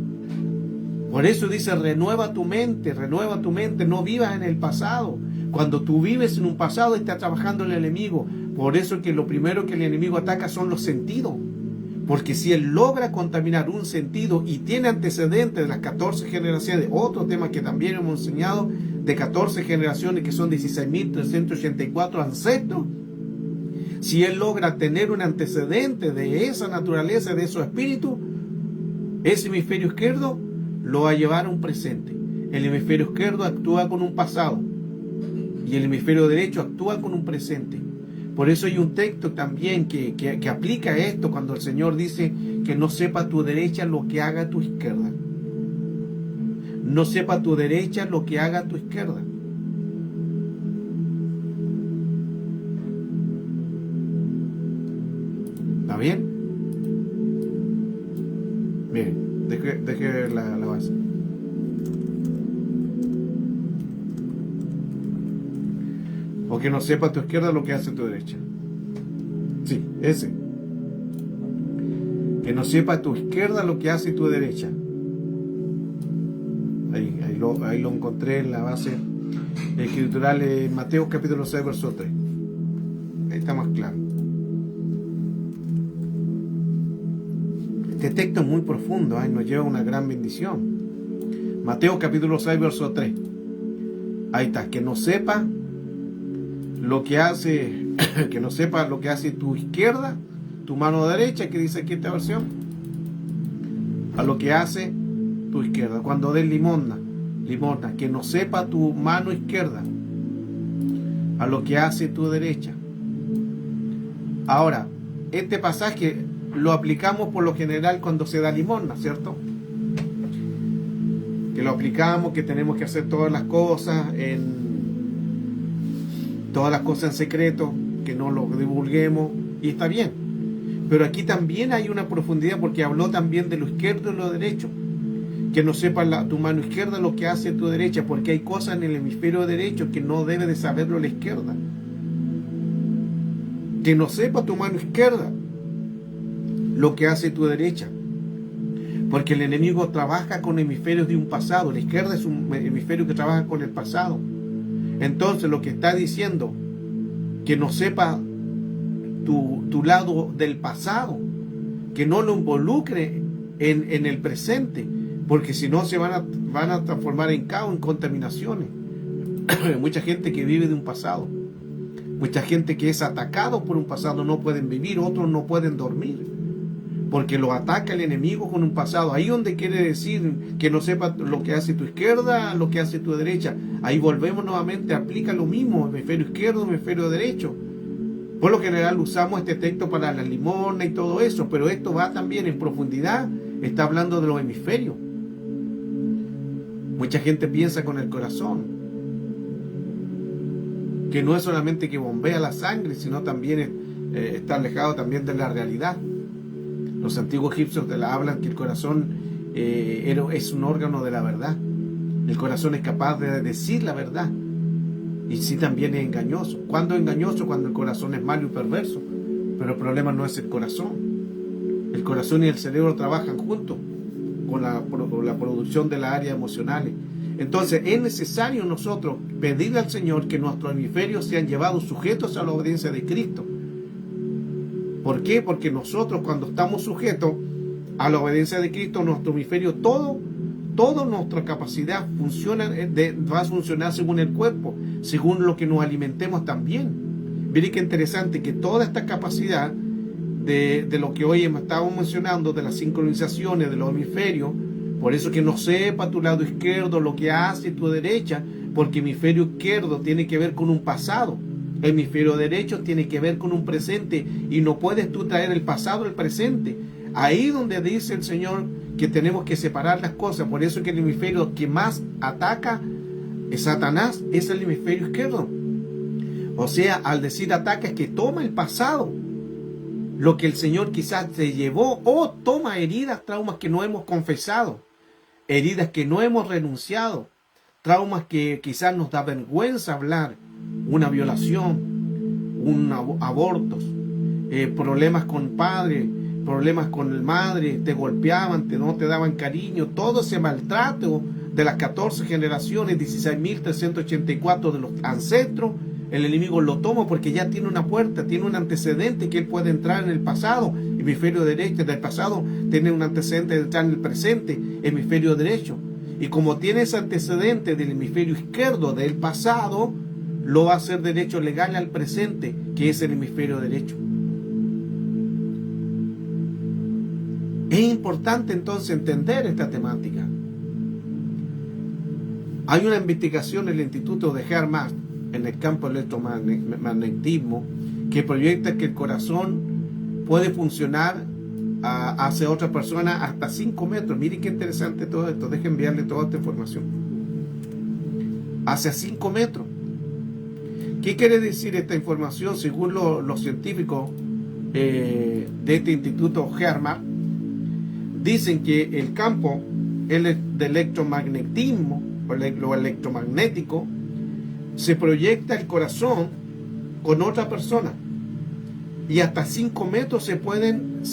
Por eso dice, renueva tu mente, no vivas en el pasado. Cuando tú vives en un pasado, está trabajando el enemigo. Por eso es que lo primero que el enemigo ataca son los sentidos. Porque si él logra contaminar un sentido y tiene antecedentes de las 14 generaciones, otro tema que también hemos enseñado, de 14 generaciones que son 16.384 ancestros, si él logra tener un antecedente de esa naturaleza, de esos espíritus, ese hemisferio izquierdo lo va a llevar a un presente. El hemisferio izquierdo actúa con un pasado y el hemisferio derecho actúa con un presente. Por eso hay un texto también que aplica esto cuando el Señor dice que no sepa tu derecha lo que haga tu izquierda. No sepa tu derecha lo que haga tu izquierda. ¿Está bien? Miren, deje la base. O que no sepa tu izquierda lo que hace tu derecha. Sí, ese. Que no sepa tu izquierda lo que hace tu derecha. Ahí lo encontré en la base escritural de Mateo capítulo 6, verso 3. Ahí está más claro. Este texto es muy profundo, nos lleva a una gran bendición. Mateo capítulo 6, verso 3. Ahí está, que no sepa lo que hace, que no sepa lo que hace tu izquierda, tu mano derecha, que dice aquí esta versión, a lo que hace tu izquierda. Cuando des limosna, que no sepa tu mano izquierda a lo que hace tu derecha. Ahora, este pasaje lo aplicamos por lo general cuando se da limosna, ¿cierto? Que lo aplicamos, que tenemos que hacer todas las cosas en secreto, que no lo divulguemos, y está bien. Pero aquí también hay una profundidad, porque habló también de lo izquierdo y lo derecho. Que no sepa tu mano izquierda lo que hace tu derecha, porque hay cosas en el hemisferio derecho que no debe de saberlo la izquierda. Que no sepa tu mano izquierda lo que hace tu derecha, porque el enemigo trabaja con hemisferios de un pasado. La izquierda es un hemisferio que trabaja con el pasado. Entonces lo que está diciendo, que no sepa tu lado del pasado, que no lo involucre en el presente, porque si no se van a transformar en caos, en contaminaciones. Mucha gente que vive de un pasado, mucha gente que es atacado por un pasado, no pueden vivir, otros no pueden dormir, porque lo ataca el enemigo con un pasado. Ahí donde quiere decir que no sepa lo que hace tu izquierda, lo que hace tu derecha. Ahí volvemos nuevamente, aplica lo mismo, hemisferio izquierdo, hemisferio derecho. Por lo general usamos este texto para la limosna y todo eso, pero esto va también en profundidad, está hablando de los hemisferios. Mucha gente piensa con el corazón, que no es solamente que bombea la sangre, sino también está alejado también de la realidad. Los antiguos egipcios te la hablan que el corazón es un órgano de la verdad. El corazón es capaz de decir la verdad. Y sí, también es engañoso. ¿Cuándo es engañoso? Cuando el corazón es malo y perverso. Pero el problema no es el corazón. El corazón y el cerebro trabajan juntos con la producción de las áreas emocionales. Entonces es necesario nosotros pedirle al Señor que nuestros hemisferios sean llevados sujetos a la obediencia de Cristo. ¿Por qué? Porque nosotros, cuando estamos sujetos a la obediencia de Cristo, nuestro hemisferio, toda nuestra capacidad va a funcionar según el cuerpo, según lo que nos alimentemos también. Miren qué interesante que toda esta capacidad de lo que hoy estábamos mencionando, de las sincronizaciones de los hemisferios, por eso que no sepa tu lado izquierdo lo que hace tu derecha, porque el hemisferio izquierdo tiene que ver con un pasado, el hemisferio derecho tiene que ver con un presente, y no puedes tú traer el pasado al presente. Ahí donde dice el Señor que tenemos que separar las cosas. Por eso que el hemisferio que más ataca es Satanás, es el hemisferio izquierdo. O sea, al decir ataca es que toma el pasado, lo que el Señor quizás se llevó, o toma heridas, traumas que no hemos confesado, heridas que no hemos renunciado, traumas que quizás nos da vergüenza hablar, una violación, abortos, problemas con padre, problemas con madre, te golpeaban, no te daban cariño, todo ese maltrato de las 14 generaciones, 16.384 de los ancestros, el enemigo lo toma porque ya tiene una puerta, tiene un antecedente que él puede entrar en el pasado. Hemisferio derecho del pasado tiene un antecedente de entrar en el presente, hemisferio derecho. Y como tiene ese antecedente del hemisferio izquierdo del pasado, lo va a hacer derecho legal al presente, que es el hemisferio derecho. Es importante entonces entender esta temática. Hay una investigación en el Instituto de Hermann en el campo electromagnetismo que proyecta que el corazón puede funcionar hacia otra persona hasta 5 metros. Miren qué interesante todo esto. Dejen enviarle toda esta información. Hacia 5 metros. ¿Qué quiere decir esta información? Según los científicos de este Instituto Hermann, dicen que el campo de electromagnetismo o lo electromagnético se proyecta el corazón con otra persona y hasta 5 metros se pueden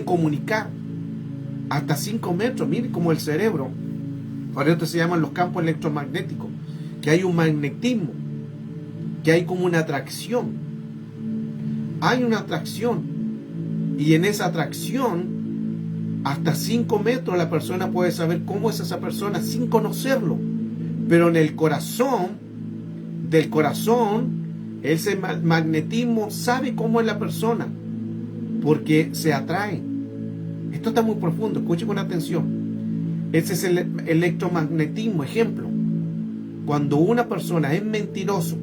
comunicar hasta 5 metros. Miren como el cerebro, por eso se llaman los campos electromagnéticos, que hay un magnetismo, que hay como una atracción, hay una atracción, y en esa atracción hasta 5 metros la persona puede saber cómo es esa persona sin conocerlo. Pero en el corazón, ese magnetismo sabe cómo es la persona, porque se atrae. Esto está muy profundo, escuchen con atención. Ese es el electromagnetismo. Ejemplo, cuando una persona es mentiroso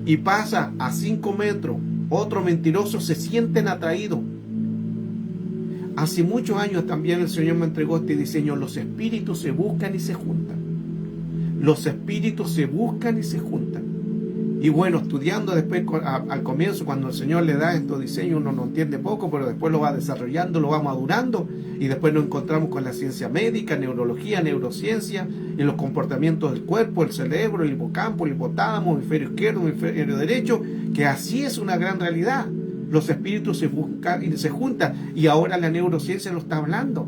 y pasa a 5 metros, otro mentiroso, se sienten atraídos. Hace muchos años también el Señor me entregó este diseño: los espíritus se buscan y se juntan. Los espíritus se buscan y se juntan. Y bueno, estudiando después al comienzo, cuando el Señor le da estos diseños, uno no entiende poco, pero después lo va desarrollando, lo va madurando, y después nos encontramos con la ciencia médica, neurología, neurociencia, y los comportamientos del cuerpo, el cerebro, el hipocampo, el hipotálamo, el hemisferio izquierdo, el hemisferio derecho, que así es una gran realidad. Los espíritus se buscan y se juntan, y ahora la neurociencia lo está hablando.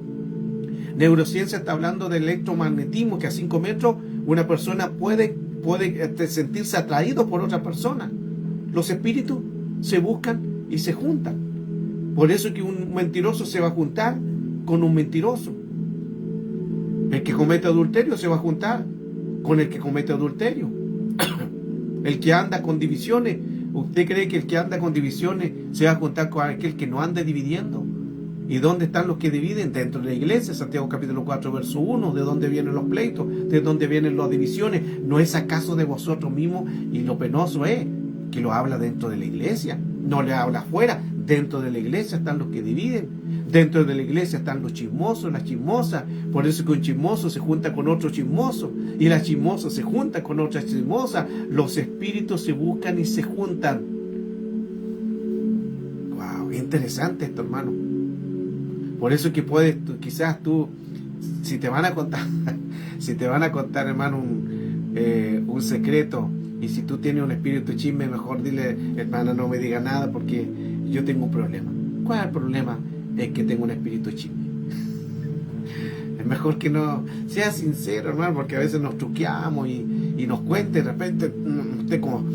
Neurociencia está hablando del electromagnetismo, que a 5 metros una persona puede puede sentirse atraído por otra persona. Los espíritus se buscan y se juntan. Por eso es que un mentiroso se va a juntar con un mentiroso. El que comete adulterio se va a juntar con el que comete adulterio. El que anda con divisiones, ¿usted cree que el que anda con divisiones se va a juntar con aquel que no anda dividiendo? ¿Y dónde están los que dividen? Dentro de la iglesia. Santiago capítulo 4 verso 1. ¿De dónde vienen los pleitos? ¿De dónde vienen las divisiones? ¿No es acaso de vosotros mismos? Y lo penoso es que lo habla dentro de la iglesia, no le habla afuera. Dentro de la iglesia están los que dividen, dentro de la iglesia están los chismosos, las chismosas. Por eso que un chismoso se junta con otro chismoso, y la chismosa se junta con otra chismosa. Los espíritus se buscan y se juntan. Wow, interesante esto, hermano. Por eso que puedes, quizás tú, si te van a contar hermano, un secreto, y si tú tienes un espíritu chisme, mejor dile, hermana, no me diga nada porque yo tengo un problema. ¿Cuál es el problema? Es que tengo un espíritu chisme. Es mejor que no sea sincero, hermano, porque a veces nos truqueamos y nos cuente, de repente usted como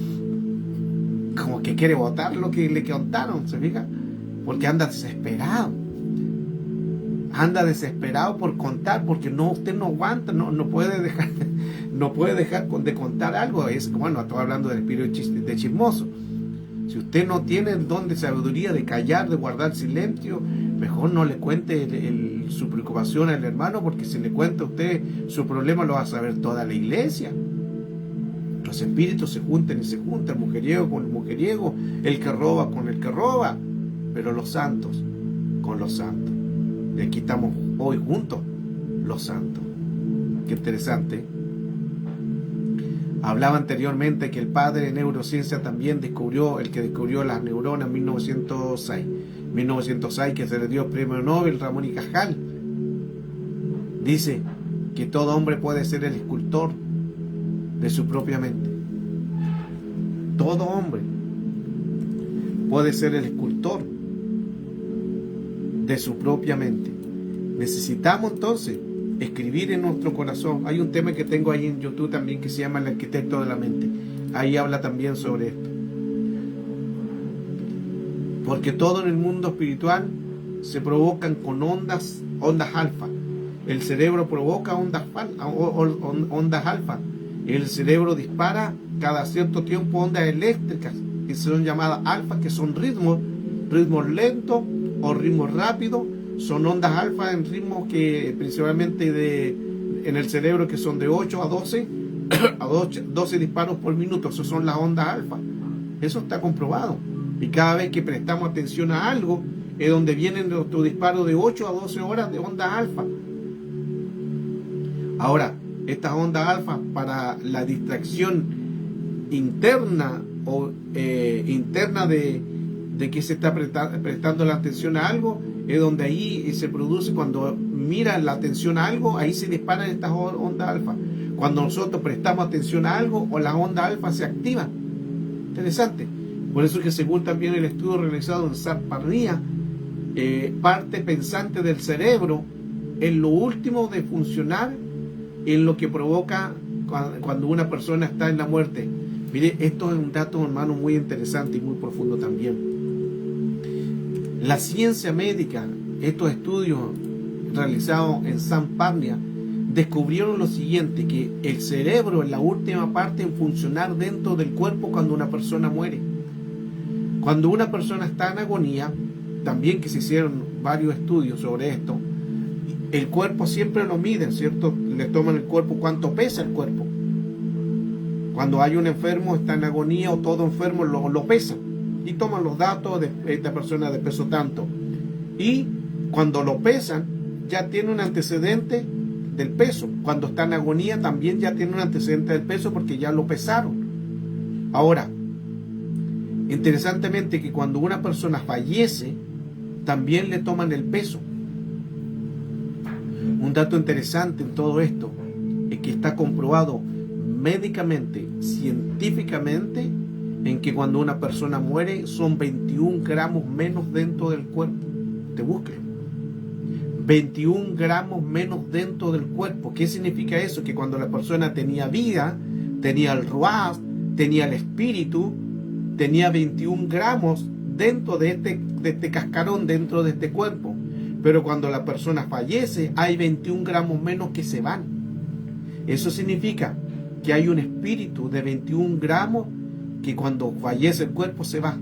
que quiere botar lo que le contaron, ¿se fija? Porque anda desesperado. Anda desesperado por contar, porque usted no aguanta, no puede dejar de contar algo. Es bueno, estoy hablando del espíritu de chismoso. Si usted no tiene el don de sabiduría, de callar, de guardar silencio, mejor no le cuente su preocupación al hermano, porque si le cuenta a usted su problema, lo va a saber toda la iglesia. Los espíritus se juntan y se juntan, el mujeriego con el mujeriego, el que roba con el que roba, pero los santos con los santos. Y aquí estamos hoy juntos, los santos. Qué interesante. Hablaba anteriormente que el padre de neurociencia también el que descubrió las neuronas en 1906, que se le dio el premio Nobel, Ramón y Cajal. Dice que todo hombre puede ser el escultor de su propia mente. Todo hombre puede ser el escultor de su propia mente. Necesitamos entonces escribir en nuestro corazón. Hay un tema que tengo ahí en YouTube también que se llama El arquitecto de la mente. Ahí habla también sobre esto. Porque todo en el mundo espiritual se provocan con ondas alfa. El cerebro provoca ondas alfa. El cerebro dispara cada cierto tiempo ondas eléctricas que son llamadas alfa, que son ritmos lentos o ritmos rápidos. Son ondas alfa en ritmos que principalmente en el cerebro, que son de 8 a 12 disparos por minuto. Esas son las ondas alfa. Eso está comprobado. Y cada vez que prestamos atención a algo, es donde vienen nuestros disparos de 8 a 12 horas de ondas alfa. Ahora, estas ondas alfa, para la distracción interna o interna de que se está prestando la atención a algo, es donde ahí se produce, cuando mira la atención a algo, ahí se disparan estas ondas alfa. Cuando nosotros prestamos atención a algo, o la onda alfa se activa. Interesante. Por eso es que, según también el estudio realizado en Sarparría, parte pensante del cerebro es lo último de funcionar, en lo que provoca cuando una persona está en la muerte. Mire, esto es un dato, hermano, muy interesante y muy profundo también. La ciencia médica, estos estudios realizados en Sarparría, descubrieron lo siguiente, que el cerebro es la última parte en funcionar dentro del cuerpo cuando una persona muere. Cuando una persona está en agonía, también que se hicieron varios estudios sobre esto, el cuerpo siempre lo miden, ¿cierto? Le toman el cuerpo, cuánto pesa el cuerpo. Cuando hay un enfermo, está en agonía, o todo enfermo, lo pesan y toman los datos de esta persona de peso tanto. Y cuando lo pesan, ya tiene un antecedente del peso. Cuando está en agonía, también ya tiene un antecedente del peso, porque ya lo pesaron. Ahora, interesantemente, que cuando una persona fallece, también le toman el peso. Un dato interesante en todo esto es que está comprobado médicamente, científicamente, en que cuando una persona muere son 21 gramos menos dentro del cuerpo. Te busques. 21 gramos menos dentro del cuerpo. ¿Qué significa eso? Que cuando la persona tenía vida, tenía el ruach, tenía el espíritu, tenía 21 gramos dentro de este cascarón, dentro de este cuerpo. Pero cuando la persona fallece, hay 21 gramos menos que se van. Eso significa que hay un espíritu de 21 gramos que cuando fallece el cuerpo se va,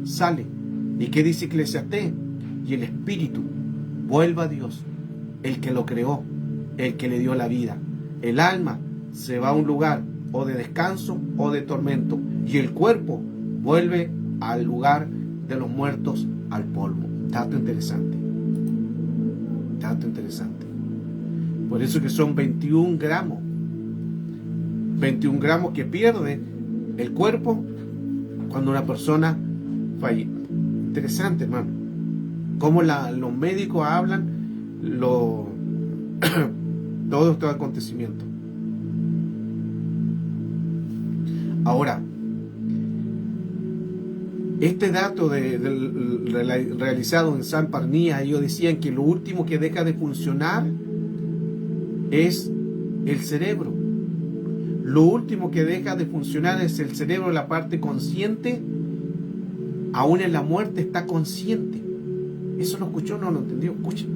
sale. ¿Y qué dice Eclesiastés? Y el espíritu vuelve a Dios, el que lo creó, el que le dio la vida. El alma se va a un lugar o de descanso o de tormento, y el cuerpo vuelve al lugar de los muertos, al polvo. Dato interesante. Dato interesante. Por eso que son 21 gramos. 21 gramos que pierde el cuerpo cuando una persona fallece. Interesante, hermano. Cómo los médicos hablan todos estos acontecimientos. Ahora, este dato realizado en San Parnía, ellos decían que lo último que deja de funcionar es el cerebro. Lo último que deja de funcionar es el cerebro, la parte consciente. Aún en la muerte está consciente. ¿Eso lo escuchó? No lo entendió. Escuchen.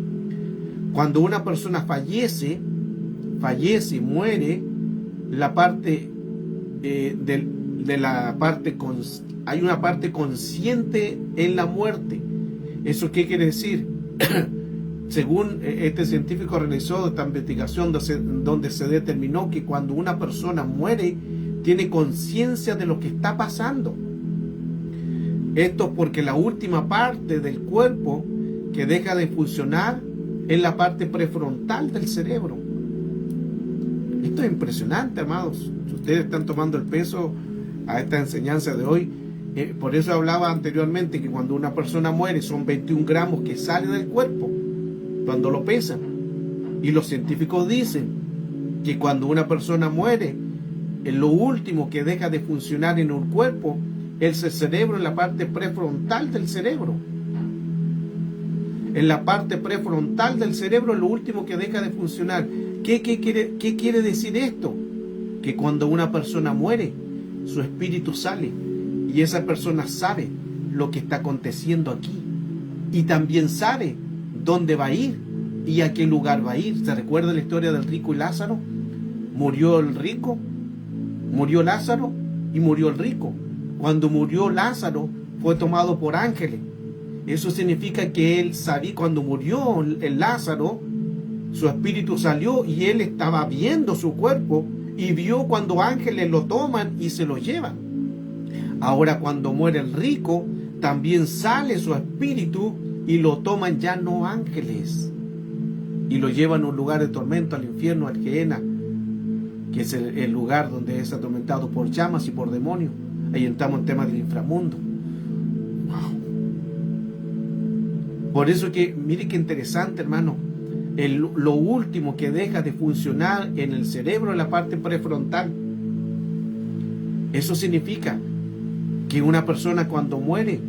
Cuando una persona fallece, muere, la parte hay una parte consciente en la muerte. ¿Eso qué quiere decir? Según este científico realizó esta investigación donde se determinó que cuando una persona muere, tiene conciencia de lo que está pasando. Esto porque la última parte del cuerpo que deja de funcionar es la parte prefrontal del cerebro. Esto es impresionante, amados. Si ustedes están tomando el peso a esta enseñanza de hoy, por eso hablaba anteriormente que cuando una persona muere son 21 gramos que salen del cuerpo cuando lo pesan. Y los científicos dicen que cuando una persona muere, lo último que deja de funcionar en un cuerpo es el cerebro, en la parte prefrontal del cerebro. En la parte prefrontal del cerebro es lo último que deja de funcionar. ¿Qué quiere decir esto? Que cuando una persona muere, su espíritu sale y esa persona sabe lo que está aconteciendo aquí y también sabe dónde va a ir y a qué lugar va a ir. ¿Se recuerda la historia del rico y Lázaro? Murió el rico, murió Lázaro y murió el rico. Cuando murió Lázaro fue tomado por ángeles. Eso significa que él sabía, cuando murió el Lázaro, su espíritu salió y él estaba viendo su cuerpo y vio cuando ángeles lo toman y se lo llevan. Ahora cuando muere el rico, también sale su espíritu y lo toman ya no ángeles y lo llevan a un lugar de tormento, al infierno, al Gehenna, que es el lugar donde es atormentado por llamas y por demonios. Ahí entramos en tema del inframundo. Wow. Por eso que, mire qué interesante, hermano. Lo último que deja de funcionar en el cerebro es la parte prefrontal. Eso significa que una persona cuando muere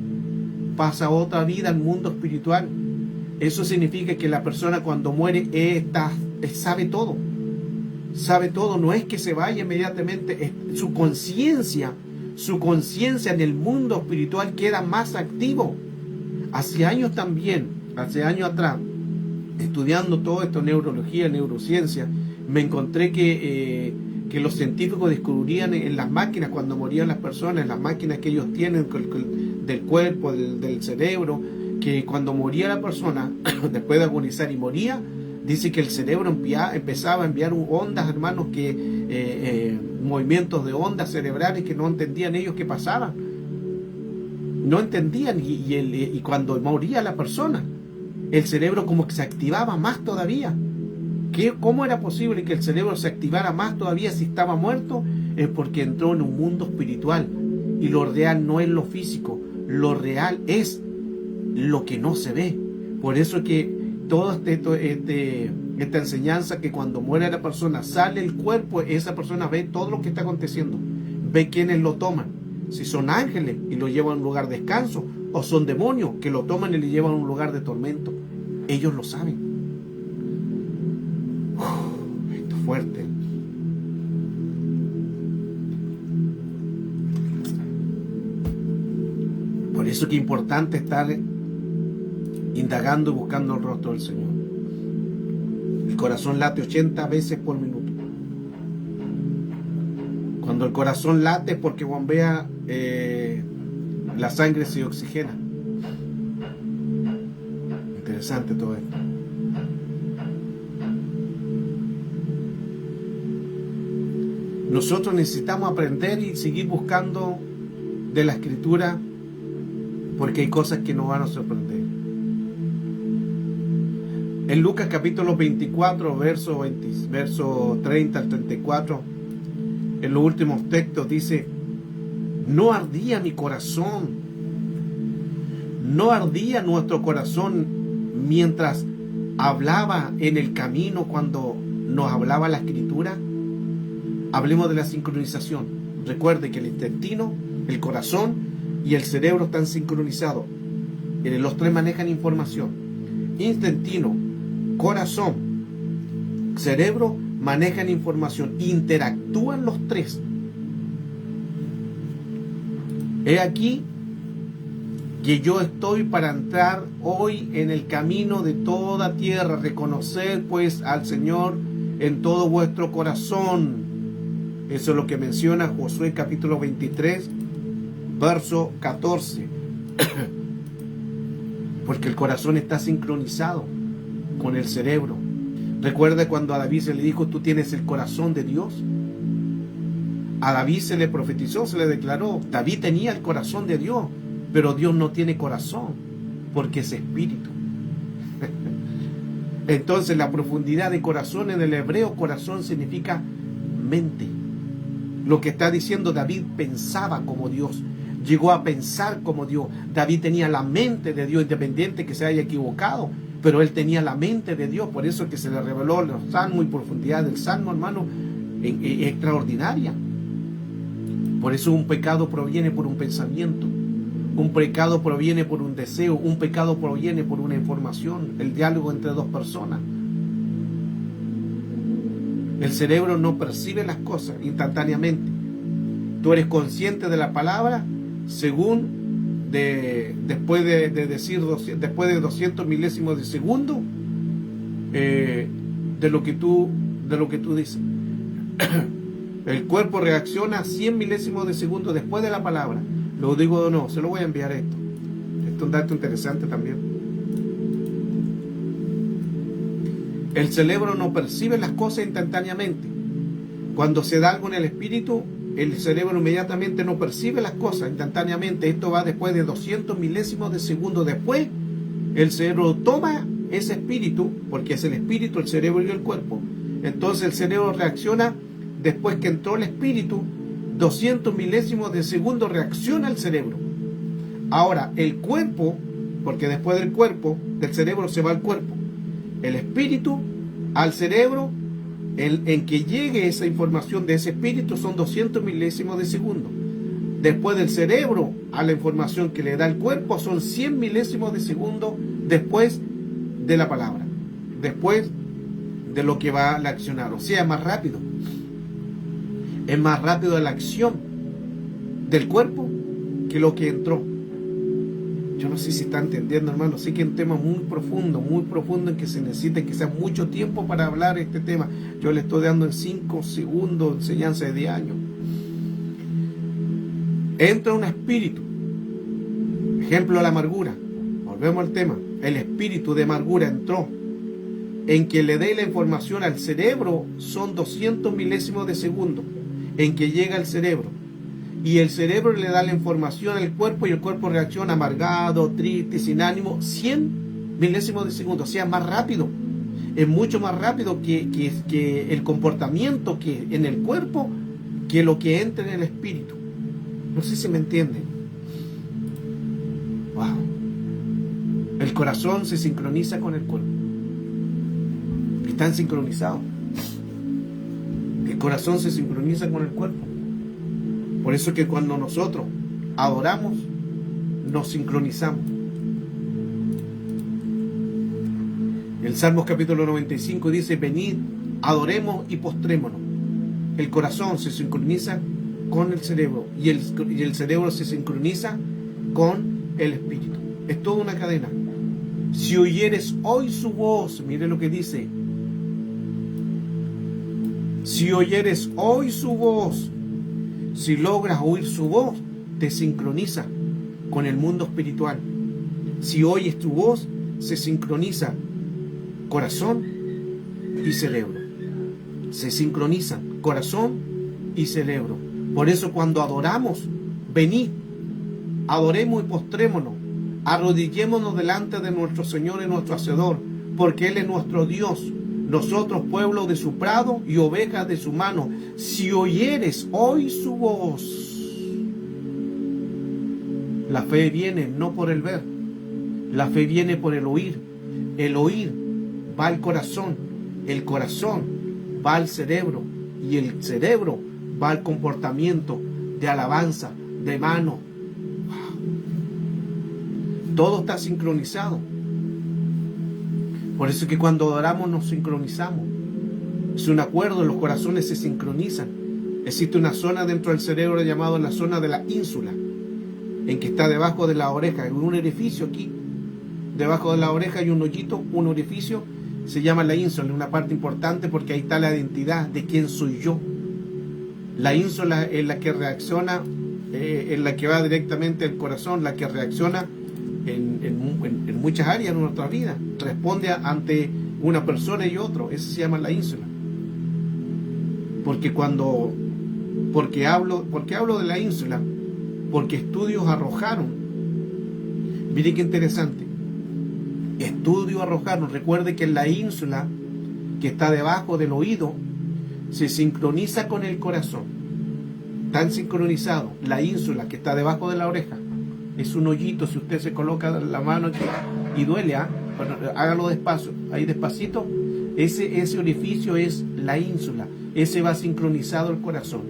pasa otra vida al mundo espiritual. Eso significa que la persona cuando muere sabe todo. Sabe todo. No es que se vaya inmediatamente. Su conciencia en el mundo espiritual queda más activo. Hace años atrás, estudiando todo esto, neurología, neurociencia, me encontré que los científicos descubrían en las máquinas cuando morían las personas, en las máquinas que ellos tienen del cuerpo, del cerebro, que cuando moría la persona, después de agonizar y moría, dice que el cerebro empezaba a enviar ondas, hermanos, movimientos de ondas cerebrales que no entendían ellos qué pasaba. No entendían y cuando moría la persona, el cerebro como que se activaba más todavía. ¿Cómo era posible que el cerebro se activara más todavía si estaba muerto? Es porque entró en un mundo espiritual y lo real no es lo físico, lo real es lo que no se ve. Por eso que toda esta enseñanza, que cuando muere la persona sale el cuerpo, esa persona ve todo lo que está aconteciendo, ve quiénes lo toman, si son ángeles y lo llevan a un lugar de descanso, o son demonios que lo toman y le llevan a un lugar de tormento. Ellos lo saben. Esto es fuerte. eso que es importante estar indagando y buscando el rostro del Señor. El corazón late 80 veces por minuto. Cuando el corazón late es porque bombea, la sangre se oxigena. Interesante todo esto. Nosotros necesitamos aprender y seguir buscando de la Escritura, porque hay cosas que nos van a sorprender. En Lucas capítulo 24, verso 30 al 34, en los últimos textos dice: no ardía mi corazón, no ardía nuestro corazón mientras hablaba en el camino cuando nos hablaba la Escritura. Hablemos de la sincronización. Recuerde que el intestino, el corazón y el cerebro están sincronizados. Los tres manejan información. Intestino, corazón, cerebro manejan información. Interactúan los tres. He aquí que yo estoy para entrar hoy en el camino de toda tierra. Reconocer pues al Señor en todo vuestro corazón. Eso es lo que menciona Josué capítulo 23, verso 14. Porque el corazón está sincronizado con el cerebro. Recuerda cuando a David se le dijo: tú tienes el corazón de Dios. A David se le profetizó, se le declaró: David tenía el corazón de Dios, pero Dios no tiene corazón, porque es espíritu. Entonces la profundidad de corazón en el hebreo, corazón significa mente. Lo que está diciendo, David pensaba como Dios, llegó a pensar como Dios. David tenía la mente de Dios, independiente que se haya equivocado, pero él tenía la mente de Dios. Por eso es que se le reveló los salmos y profundidad del salmo, hermano, extraordinaria. Por eso un pecado proviene por un pensamiento, un pecado proviene por un deseo, un pecado proviene por una información, el diálogo entre dos personas. El cerebro no percibe las cosas instantáneamente. Tú eres consciente de la palabra según después de decir después de 200 milésimos de segundo de lo que tú dices. El cuerpo reacciona a 100 milésimos de segundo después de la palabra. Lo digo o no, se lo voy a enviar esto. Esto es un dato interesante también. El cerebro no percibe las cosas instantáneamente. Cuando se da algo en el espíritu, el cerebro inmediatamente no percibe las cosas instantáneamente. Esto va después de 200 milésimos de segundo. Después, el cerebro toma ese espíritu, porque es el espíritu, el cerebro y el cuerpo. Entonces el cerebro reacciona después que entró el espíritu. 200 milésimos de segundo reacciona el cerebro. Ahora, el cuerpo, porque después del cerebro se va el cuerpo. El espíritu al cerebro, en que llegue esa información de ese espíritu, son 200 milésimos de segundo. Después del cerebro a la información que le da el cuerpo, son 100 milésimos de segundo después de la palabra, después de lo que va a accionar. O sea, es más rápido. Es más rápido la acción del cuerpo que lo que entró. Yo no sé si está entendiendo, hermano. Sé que es un tema muy profundo en que se necesita que sea mucho tiempo para hablar este tema. Yo le estoy dando en 5 segundos enseñanza de 10 años. Entra un espíritu. Ejemplo, la amargura. Volvemos al tema. El espíritu de amargura entró. En que le dé la información al cerebro son 200 milésimos de segundo. En que llega al cerebro. Y el cerebro le da la información al cuerpo y el cuerpo reacciona amargado, triste, sin ánimo, 100 milésimos de segundo. O sea, más rápido. Es mucho más rápido que el comportamiento que en el cuerpo que lo que entra en el espíritu. No sé si me entienden. Wow. El corazón se sincroniza con el cuerpo. Están sincronizados. El corazón se sincroniza con el cuerpo. Por eso es que cuando nosotros adoramos, nos sincronizamos. El Salmos capítulo 95 dice: venid, adoremos y postrémonos. El corazón se sincroniza con el cerebro y el cerebro se sincroniza con el Espíritu. Es toda una cadena. Si oyeres hoy su voz, mire lo que dice. Si oyeres hoy su voz, si logras oír su voz, te sincroniza con el mundo espiritual. Si oyes tu voz, se sincroniza corazón y cerebro. Se sincronizan corazón y cerebro. Por eso cuando adoramos, venid, adoremos y postrémonos, arrodillémonos delante de nuestro Señor y nuestro Hacedor, porque Él es nuestro Dios, nosotros pueblo de su prado y ovejas de su mano. Si oyeres hoy su voz. La fe viene no por el ver, la fe viene por el oír va al corazón, el corazón va al cerebro y el cerebro va al comportamiento de alabanza, de mano. Todo está sincronizado. Por eso es que cuando adoramos nos sincronizamos. Es un acuerdo, los corazones se sincronizan. Existe una zona dentro del cerebro llamada la zona de la ínsula, en que está debajo de la oreja, hay un orificio aquí. Debajo de la oreja hay un hoyito, un orificio, se llama la ínsula, una parte importante porque ahí está la identidad de quién soy yo. La ínsula es la que reacciona, es la que va directamente al corazón, la que reacciona en muchas áreas de nuestra vida, responde ante una persona y otro. Eso se llama la ínsula. Porque hablo de la ínsula, porque estudios arrojaron, mire qué interesante, estudios arrojaron, recuerde que la ínsula que está debajo del oído se sincroniza con el corazón, tan sincronizado. La ínsula que está debajo de la oreja es un hoyito, si usted se coloca la mano aquí y duele, bueno, hágalo despacio, ahí despacito, ese orificio es la ínsula, ese va sincronizado al corazón.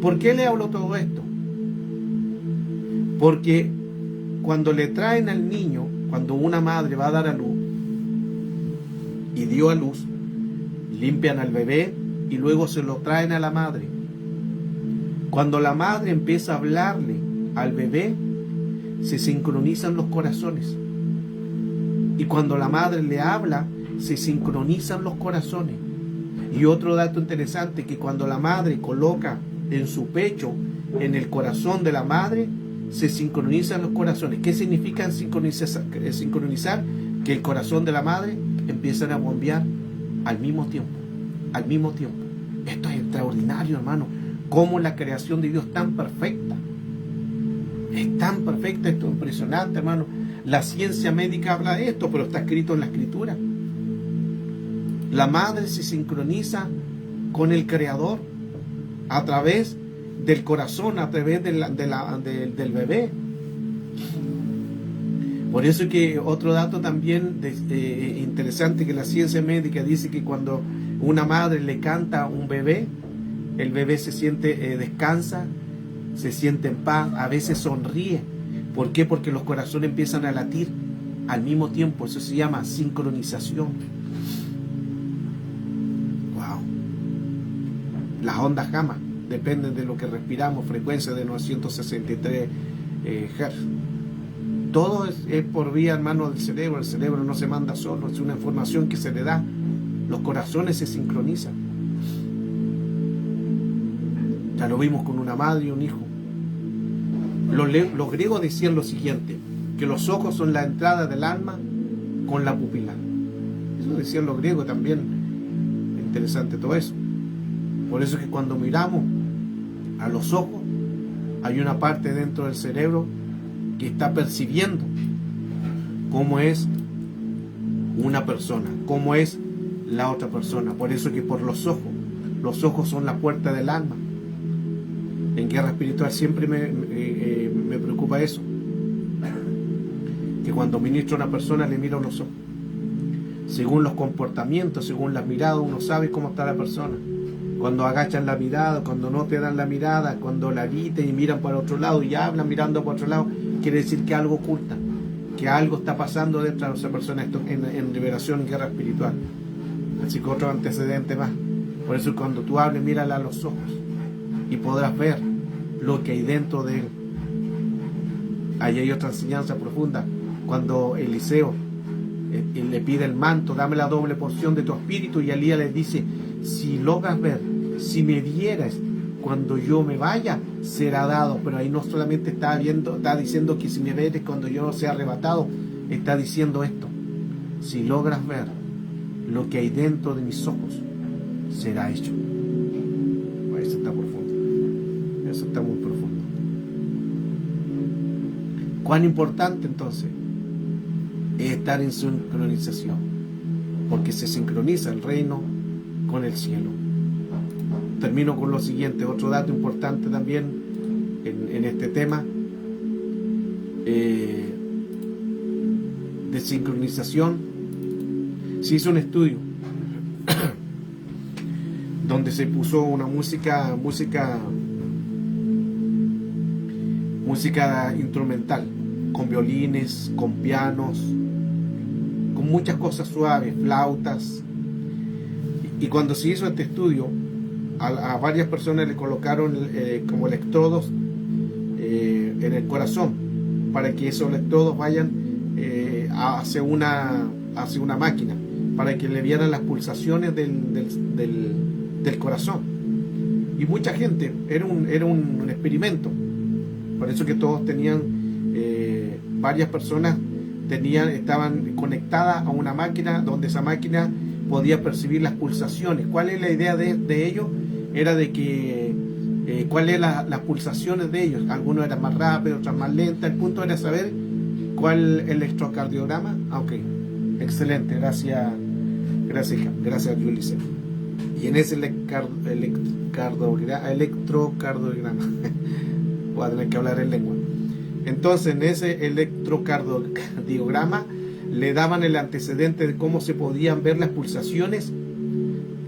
¿Por qué le hablo todo esto? Porque cuando le traen al niño, cuando una madre va a dar a luz y dio a luz, limpian al bebé y luego se lo traen a la madre. Cuando la madre empieza a hablarle al bebé, se sincronizan los corazones. Y cuando la madre le habla, se sincronizan los corazones. Y otro dato interesante, que cuando la madre coloca en su pecho, en el corazón de la madre, se sincronizan los corazones. ¿Qué significa sincronizar? Que el corazón de la madre empiezan a bombear al mismo tiempo. Al mismo tiempo. Esto es extraordinario, hermano. Cómo la creación de Dios es tan perfecta. Es tan perfecta, esto es impresionante, hermano. La ciencia médica habla de esto, pero está escrito en la Escritura. La madre se sincroniza con el Creador a través del corazón, a través del bebé. Por eso es que otro dato también interesante, que la ciencia médica dice que cuando una madre le canta a un bebé, el bebé se siente, descansa, se siente en paz, a veces sonríe. ¿Por qué? Porque los corazones empiezan a latir al mismo tiempo. Eso se llama sincronización. Wow. Las ondas gamma dependen de lo que respiramos, frecuencia de 963 Hz. Todo es por vía, hermano, del cerebro. El cerebro no se manda solo, es una información que se le da. Los corazones se sincronizan. Ya lo vimos con una madre y un hijo. Los griegos decían lo siguiente, que los ojos son la entrada del alma con la pupila. Eso decían los griegos también. Interesante todo eso. Por eso es que cuando miramos a los ojos, hay una parte dentro del cerebro que está percibiendo cómo es una persona, cómo es la otra persona. Por eso es que por los ojos son la puerta del alma. En guerra espiritual siempre me preocupa eso, que cuando ministro a una persona le miro los ojos. Según los comportamientos, según las miradas, uno sabe cómo está la persona. Cuando agachan la mirada, cuando no te dan la mirada, cuando la eviten y miran para otro lado y hablan mirando para otro lado, quiere decir que algo ocultan, que algo está pasando dentro de esa persona. Esto en liberación, en guerra espiritual. Así que otro antecedente más. Por eso cuando tú hables, mírala a los ojos y podrás ver lo que hay dentro de él. Ahí hay otra enseñanza profunda. Cuando Eliseo le pide el manto, dame la doble porción de tu espíritu, y Elías le dice, si logras ver, si me vieras cuando yo me vaya, será dado. Pero ahí no solamente está diciendo que si me vieres cuando yo sea arrebatado, está diciendo esto: si logras ver lo que hay dentro de mis ojos, será hecho. Eso está profundo. Eso está muy profundo. ¿Cuán importante entonces es estar en sincronización? Porque se sincroniza el reino con el cielo. Termino con lo siguiente, otro dato importante también en este tema de sincronización. Se hizo un estudio donde se puso una música instrumental, con violines, con pianos, con muchas cosas suaves, flautas. Y cuando se hizo este estudio, a varias personas le colocaron como electrodos en el corazón, para que esos electrodos vayan hacia una máquina, para que le vieran las pulsaciones del corazón. Y mucha gente, era un experimento. Por eso que todos tenían, varias personas estaban conectadas a una máquina, donde esa máquina podía percibir las pulsaciones. ¿Cuál es la idea de ellos? Era de que cuáles eran las pulsaciones de ellos. Algunos eran más rápidos, otros más lentas. El punto era saber cuál electrocardiograma. Ok, excelente, gracias Ulises. Y en ese electrocardiograma voy a tener que hablar en lengua. Entonces, en ese electrocardiograma le daban el antecedente de cómo se podían ver las pulsaciones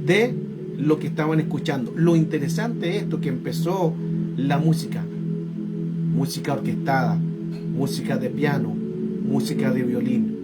de lo que estaban escuchando. Lo interesante es esto, que empezó la música orquestada, música de piano, música de violín.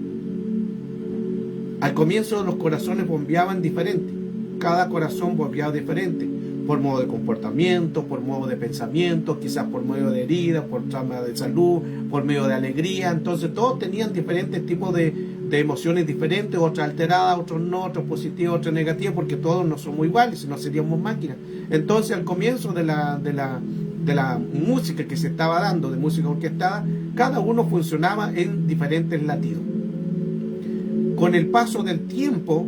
Al comienzo los corazones bombeaban diferente, cada corazón bombeaba diferente, por modo de comportamiento, por modo de pensamiento, quizás por medio de heridas, por trama de salud, por medio de alegría. Entonces todos tenían diferentes tipos de emociones diferentes, otras alteradas, otros no, otros positivos, otros negativos, porque todos no somos iguales, si no seríamos máquinas. Entonces al comienzo de la música que se estaba dando, de música orquestada, cada uno funcionaba en diferentes latidos. Con el paso del tiempo,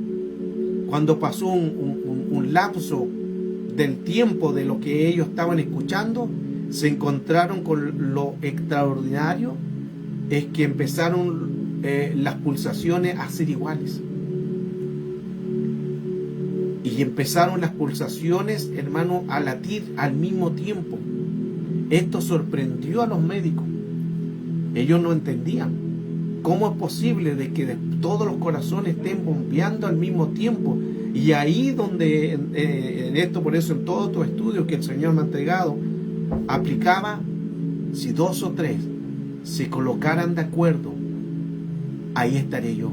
cuando pasó un lapso del tiempo de lo que ellos estaban escuchando, se encontraron con lo extraordinario, es que empezaron las pulsaciones a ser iguales. Y empezaron las pulsaciones, hermano, a latir al mismo tiempo. Esto sorprendió a los médicos. Ellos no entendían cómo es posible de que todos los corazones estén bombeando al mismo tiempo. Y ahí donde en esto, por eso en todos estos estudios que el Señor me ha entregado, aplicaba: si 2 o 3 se colocaran de acuerdo, ahí estaré yo.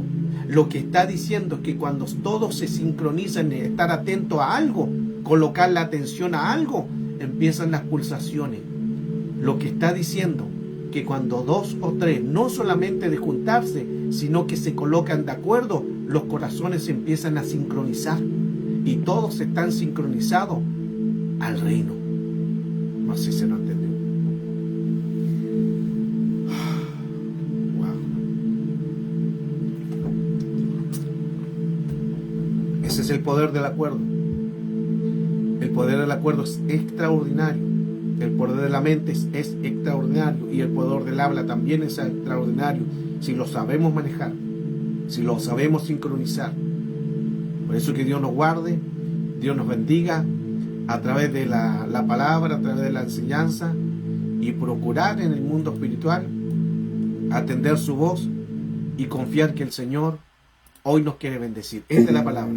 Lo que está diciendo es que cuando todos se sincronizan en estar atentos a algo, colocar la atención a algo, empiezan las pulsaciones. Lo que está diciendo que cuando 2 o 3, no solamente de juntarse, sino que se colocan de acuerdo, los corazones se empiezan a sincronizar y todos están sincronizados al reino. No sé si se lo entendió. Wow. Ese es el poder del acuerdo. El poder del acuerdo es extraordinario. El poder de la mente es extraordinario, y el poder del habla también es extraordinario, si lo sabemos manejar, si lo sabemos sincronizar. Por eso que Dios nos guarde, Dios nos bendiga a través de la palabra, a través de la enseñanza, y procurar en el mundo espiritual atender su voz y confiar que el Señor hoy nos quiere bendecir. Esta es la palabra.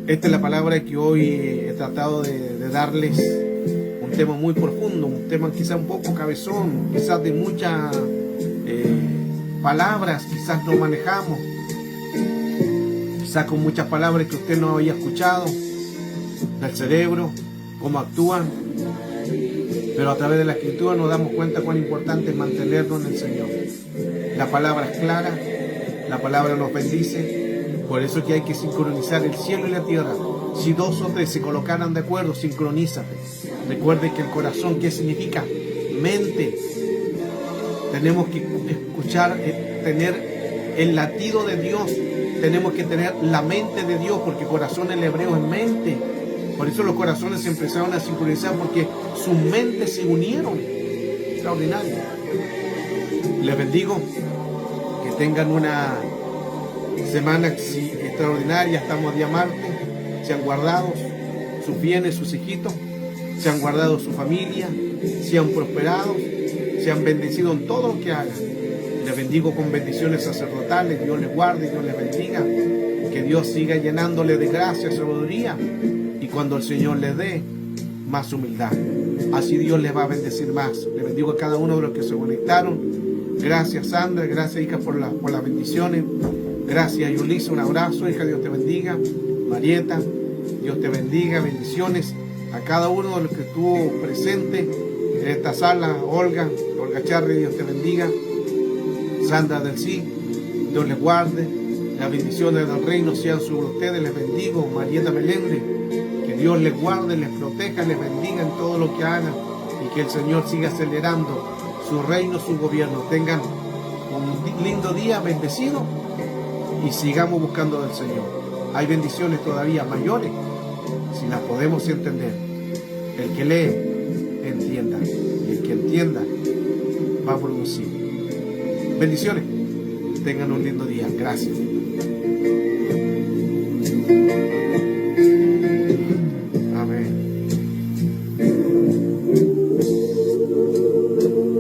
Esta es la palabra que hoy he tratado de darles. Un tema muy profundo, un tema quizás un poco cabezón, quizás de muchas palabras, quizás no manejamos, quizás con muchas palabras que usted no había escuchado, del cerebro, cómo actúan. Pero a través de la Escritura nos damos cuenta cuán importante es mantenernos en el Señor. La palabra es clara, la palabra nos bendice, por eso que hay que sincronizar el cielo y la tierra. Si dos o tres se colocaran de acuerdo, sincronízate. Recuerde que el corazón, ¿qué significa? Mente. Tenemos que escuchar, tener el latido de Dios. Tenemos que tener la mente de Dios, porque corazón en hebreo es mente. Por eso los corazones se empezaron a sincronizar, porque sus mentes se unieron. Extraordinario. Les bendigo. Que tengan una semana extraordinaria. Estamos día martes. Sean guardados sus bienes, sus hijitos. Sean guardados su familia. Sean prosperados. Sean bendecidos en todo lo que hagan. Les bendigo con bendiciones sacerdotales. Dios les guarde, Dios les bendiga. Que Dios siga llenándole de gracia, sabiduría. Y cuando el Señor les dé, más humildad. Así Dios les va a bendecir más. Les bendigo a cada uno de los que se conectaron. Gracias, Sandra. Gracias, hija, por las bendiciones. Gracias, Yulisa. Un abrazo, hija. Dios te bendiga. Marieta, Dios te bendiga. Bendiciones a cada uno de los que estuvo presente en esta sala. Olga Charri, Dios te bendiga. Sandra del Sí, Dios les guarde. Las bendiciones del reino sean sobre ustedes. Les bendigo. Marieta Meléndez, que Dios les guarde, les proteja, les bendiga en todo lo que hagan, y que el Señor siga acelerando su reino, su gobierno. Tengan un lindo día, bendecido, y sigamos buscando del Señor. Hay bendiciones todavía mayores, si las podemos entender. El que lee, entienda, y el que entienda va a producir. Bendiciones. Tengan un lindo día. Gracias.